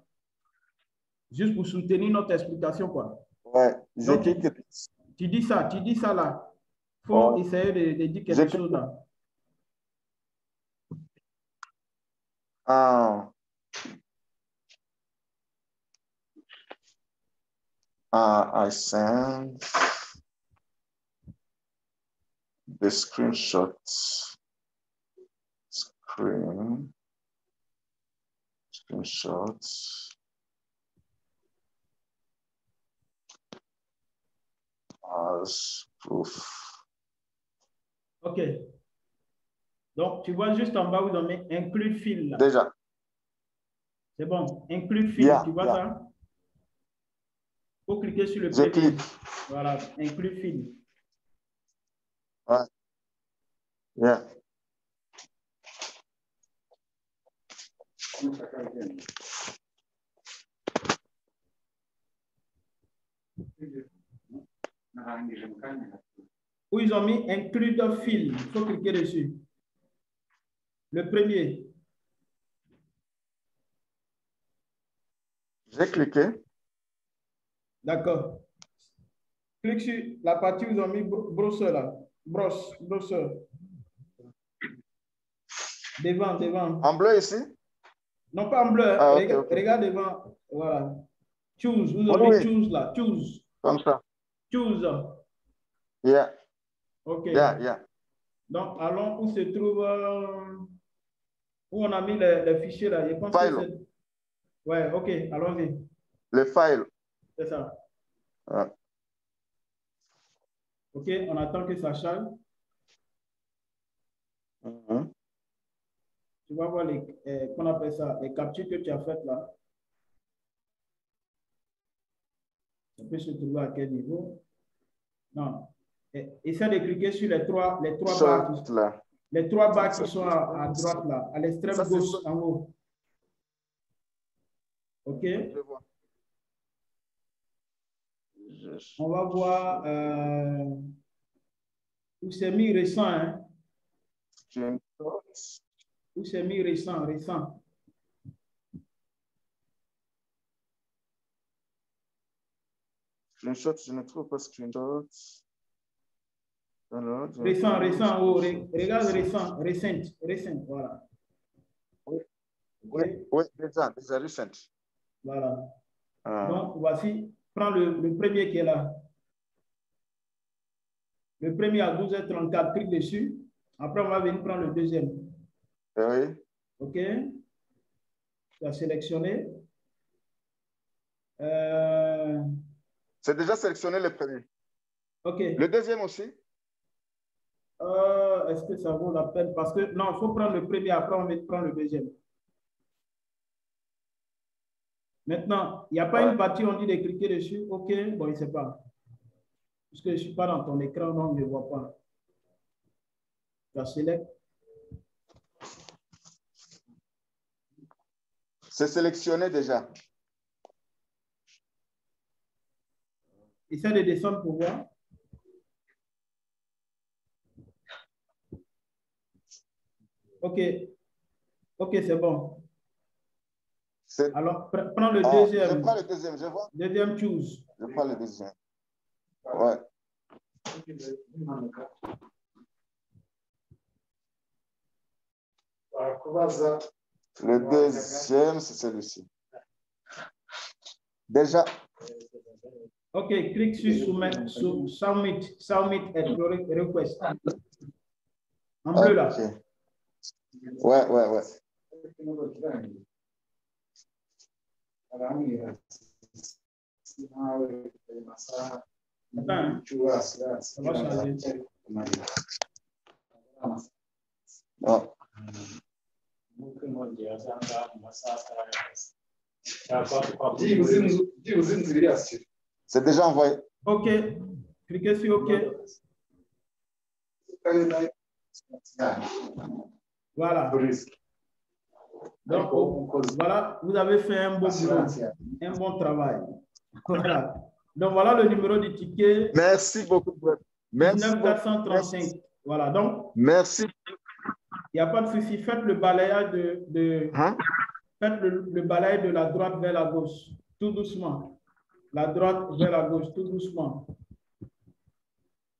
Juste pour soutenir notre explication, quoi.
Ouais.
Donc, tu dis ça là. Il faut essayer de dire quelque chose là.
I send the screenshots. Screenshots as proof.
OK. Donc, tu vois juste en bas où on met include fil là.
Déjà.
C'est bon. Include fil, tu vois ça? Il faut cliquer sur le premier. Voilà, include fil.
Ouais. Yeah.
Où ils ont mis include fil. Il faut cliquer dessus. Le premier.
J'ai cliqué.
D'accord. Clique sur la partie où ils ont mis brosseur là. Brosseur. Devant.
En bleu ici?
Non, pas en bleu.
Ah,
regarde devant. Voilà. Choose. Vous avez mis choose là. Choose.
Comme ça.
Choose.
Yeah.
OK.
Yeah.
Donc, allons où se trouve, où on a mis les fichiers là. Je pense que c'est... Ouais, OK, allons-y.
Le file.
C'est ça.
Ouais.
OK, on attend que ça charge. Tu vas voir qu'on appelle ça, les captures que tu as faites là. Ça peut se trouver à quel niveau? Non. Essaie de cliquer sur les trois barres. Les trois barres qui sont à droite là, à l'extrême gauche en haut. OK?
Je vois.
On va voir où c'est mis récent. Hein? Où c'est mis récent.
Screenshot, je ne trouve pas screenshot.
Récent. Oh, regarde récent, voilà.
Oui, déjà récent.
Voilà. Donc, voici, prends le premier qui est là. Le premier à 12h34, clique dessus. Après, on va venir prendre le deuxième.
Oui.
OK? Tu as sélectionné.
C'est déjà sélectionné le premier.
OK.
Le deuxième aussi?
Est-ce que ça vaut la peine? Parce que, non, il faut prendre le premier, après on va prendre le deuxième. Maintenant, il n'y a pas une partie où on dit de cliquer dessus. OK, bon, il ne sait pas. Parce que je ne suis pas dans ton écran, donc je ne vois pas. Tu as sélectionné.
C'est sélectionné déjà.
Essaie de descendre pour voir. OK. OK, c'est bon. Alors, prends le deuxième.
Je prends le deuxième, je vois.
Deuxième choose.
Je prends le deuxième. Ouais. Le deuxième, c'est celui-ci. Déjà.
OK, clique sur Submit Request. En bleu là.
Ouais.
Attends, ça va changer.
Oh. C'est déjà envoyé.
OK. Cliquez sur OK. Voilà. Donc, voilà, vous avez fait un bon boulot, un bon travail. Voilà. Donc, voilà le numéro du ticket.
Merci beaucoup. Merci
19435. Voilà. Donc,
merci.
Il n'y a pas de souci. Faites le balayage faites le balayage de la droite vers la gauche. Tout doucement. La droite vers la gauche. Tout doucement.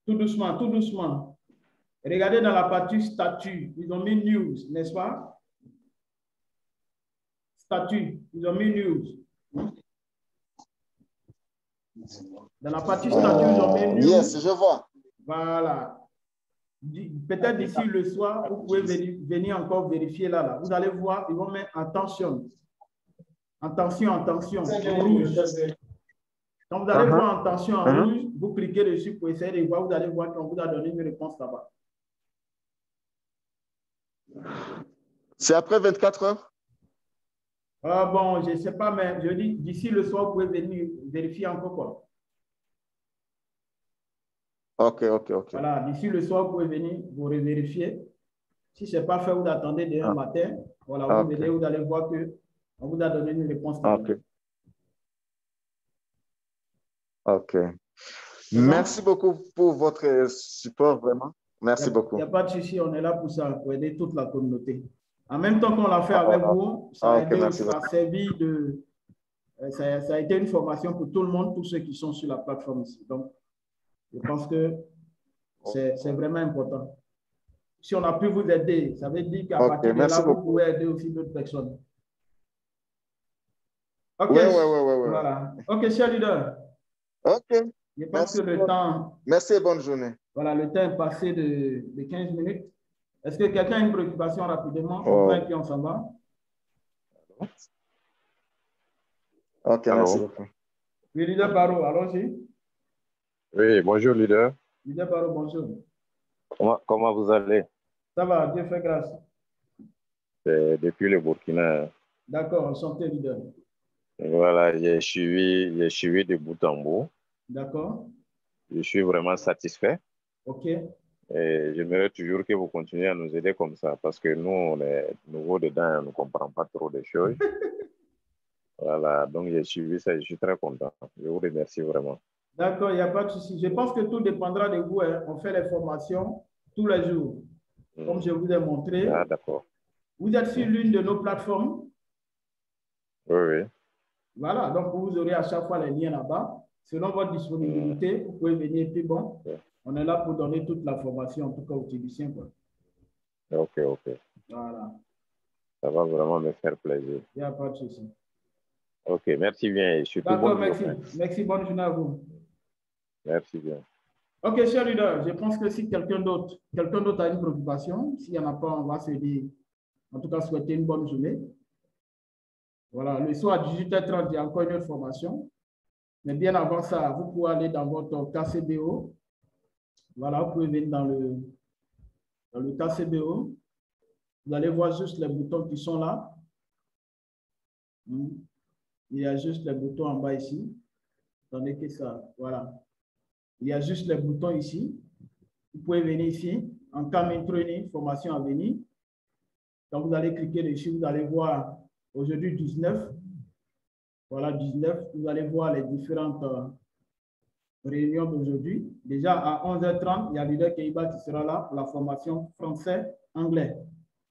Tout doucement. Tout doucement. Regardez dans la partie statut. Ils ont mis news, n'est-ce pas? Statut. Ils ont mis news. Dans la partie statut, ils ont mis news.
Yes, je vois.
Voilà. Peut-être d'ici le soir, vous pouvez venir encore vérifier là. Vous allez voir, ils vont mettre attention. Attention, attention, en rouge. Quand vous allez voir attention en rouge, vous cliquez dessus pour essayer de voir. Vous allez voir qu'on vous a donné une réponse là-bas.
C'est après 24 heures?
Bon, je ne sais pas, mais je dis d'ici le soir, vous pouvez venir vérifier encore quoi.
OK.
Voilà, d'ici le soir, vous pouvez venir vous vérifier. Si ce n'est pas fait, vous attendez demain matin. Voilà, vous venez, vous allez voir qu'on vous a donné une réponse.
OK. Merci beaucoup pour votre support, vraiment. Merci beaucoup.
Il n'y a pas de souci, on est là pour ça, pour aider toute la communauté. En même temps qu'on l'a fait avec vous, ça a servi de... Ça a été une formation pour tout le monde, tous ceux qui sont sur la plateforme ici. Donc, je pense que c'est vraiment important. Si on a pu vous aider, ça veut dire qu'à partir de là, vous pouvez aider aussi d'autres personnes. OK. Voilà. OK, cher leader.
OK.
Je pense que le temps...
Merci et bonne journée.
Voilà, le temps est passé de 15 minutes. Est-ce que quelqu'un a une préoccupation rapidement? On va et puis on s'en va.
OK, merci beaucoup.
Oui, leader Barreau, allons-y.
Oui, bonjour, leader.
Leader Barreau, bonjour.
Comment vous allez?
Ça va, Dieu fait grâce.
C'est depuis le Burkina.
D'accord, enchanté, leader.
Voilà, j'ai suivi de bout en bout.
D'accord.
Je suis vraiment satisfait.
OK.
Et j'aimerais toujours que vous continuiez à nous aider comme ça, parce que nous, on est nouveaux dedans, on ne comprend pas trop de choses. Voilà, donc j'ai suivi ça, je suis très content. Je vous remercie vraiment.
D'accord, il n'y a pas de souci. Je pense que tout dépendra de vous. Hein. On fait les formations tous les jours, comme je vous ai montré.
Ah, d'accord.
Vous êtes sur l'une de nos plateformes.
Oui.
Voilà, donc vous aurez à chaque fois les liens là-bas. Selon votre disponibilité, vous pouvez venir. Puis bon, on est là pour donner toute la formation, en tout cas aux techniciens.
OK.
Voilà.
Ça va vraiment me faire plaisir.
Il n'y a pas de souci.
OK, merci bien.
D'accord, merci. Merci, bonne journée à vous.
Merci bien.
OK, cher leader, je pense que si quelqu'un d'autre a une préoccupation, s'il n'y en a pas, on va se dire, en tout cas, souhaiter une bonne journée. Voilà, le soir à 18h30, il y a encore une autre formation. Mais bien avant ça, vous pouvez aller dans votre KCBO. Voilà, vous pouvez venir dans le KCBO. Vous allez voir juste les boutons qui sont là. Il y a juste les boutons en bas ici. Attendez que ça, voilà. Il y a juste les boutons ici. Vous pouvez venir ici, en Coming Training, formation à venir. Donc, vous allez cliquer dessus, vous allez voir aujourd'hui 19. Voilà, 19. Vous allez voir les différentes réunions d'aujourd'hui. Déjà, à 11h30, il y a leader Keiba qui sera là pour la formation français-anglais.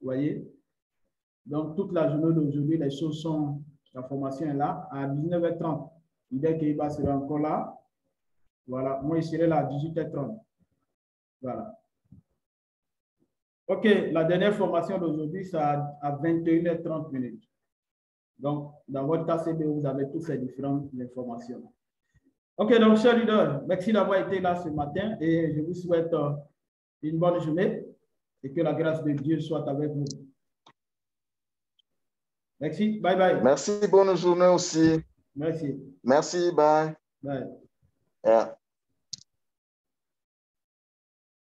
Vous voyez? Donc, toute la journée d'aujourd'hui, les choses sont... La formation est là. À 19h30, leader Keiba sera encore là. Voilà, moi, je serai là à 18h30. Voilà. OK, la dernière formation d'aujourd'hui, c'est à 21h30 minutes. Donc, dans votre KCB, vous avez toutes ces différentes informations. OK, donc, cher leader, merci d'avoir été là ce matin et je vous souhaite une bonne journée et que la grâce de Dieu soit avec vous. Merci, bye bye.
Merci, bonne journée aussi.
Merci.
Merci, bye.
Bye.
Yeah.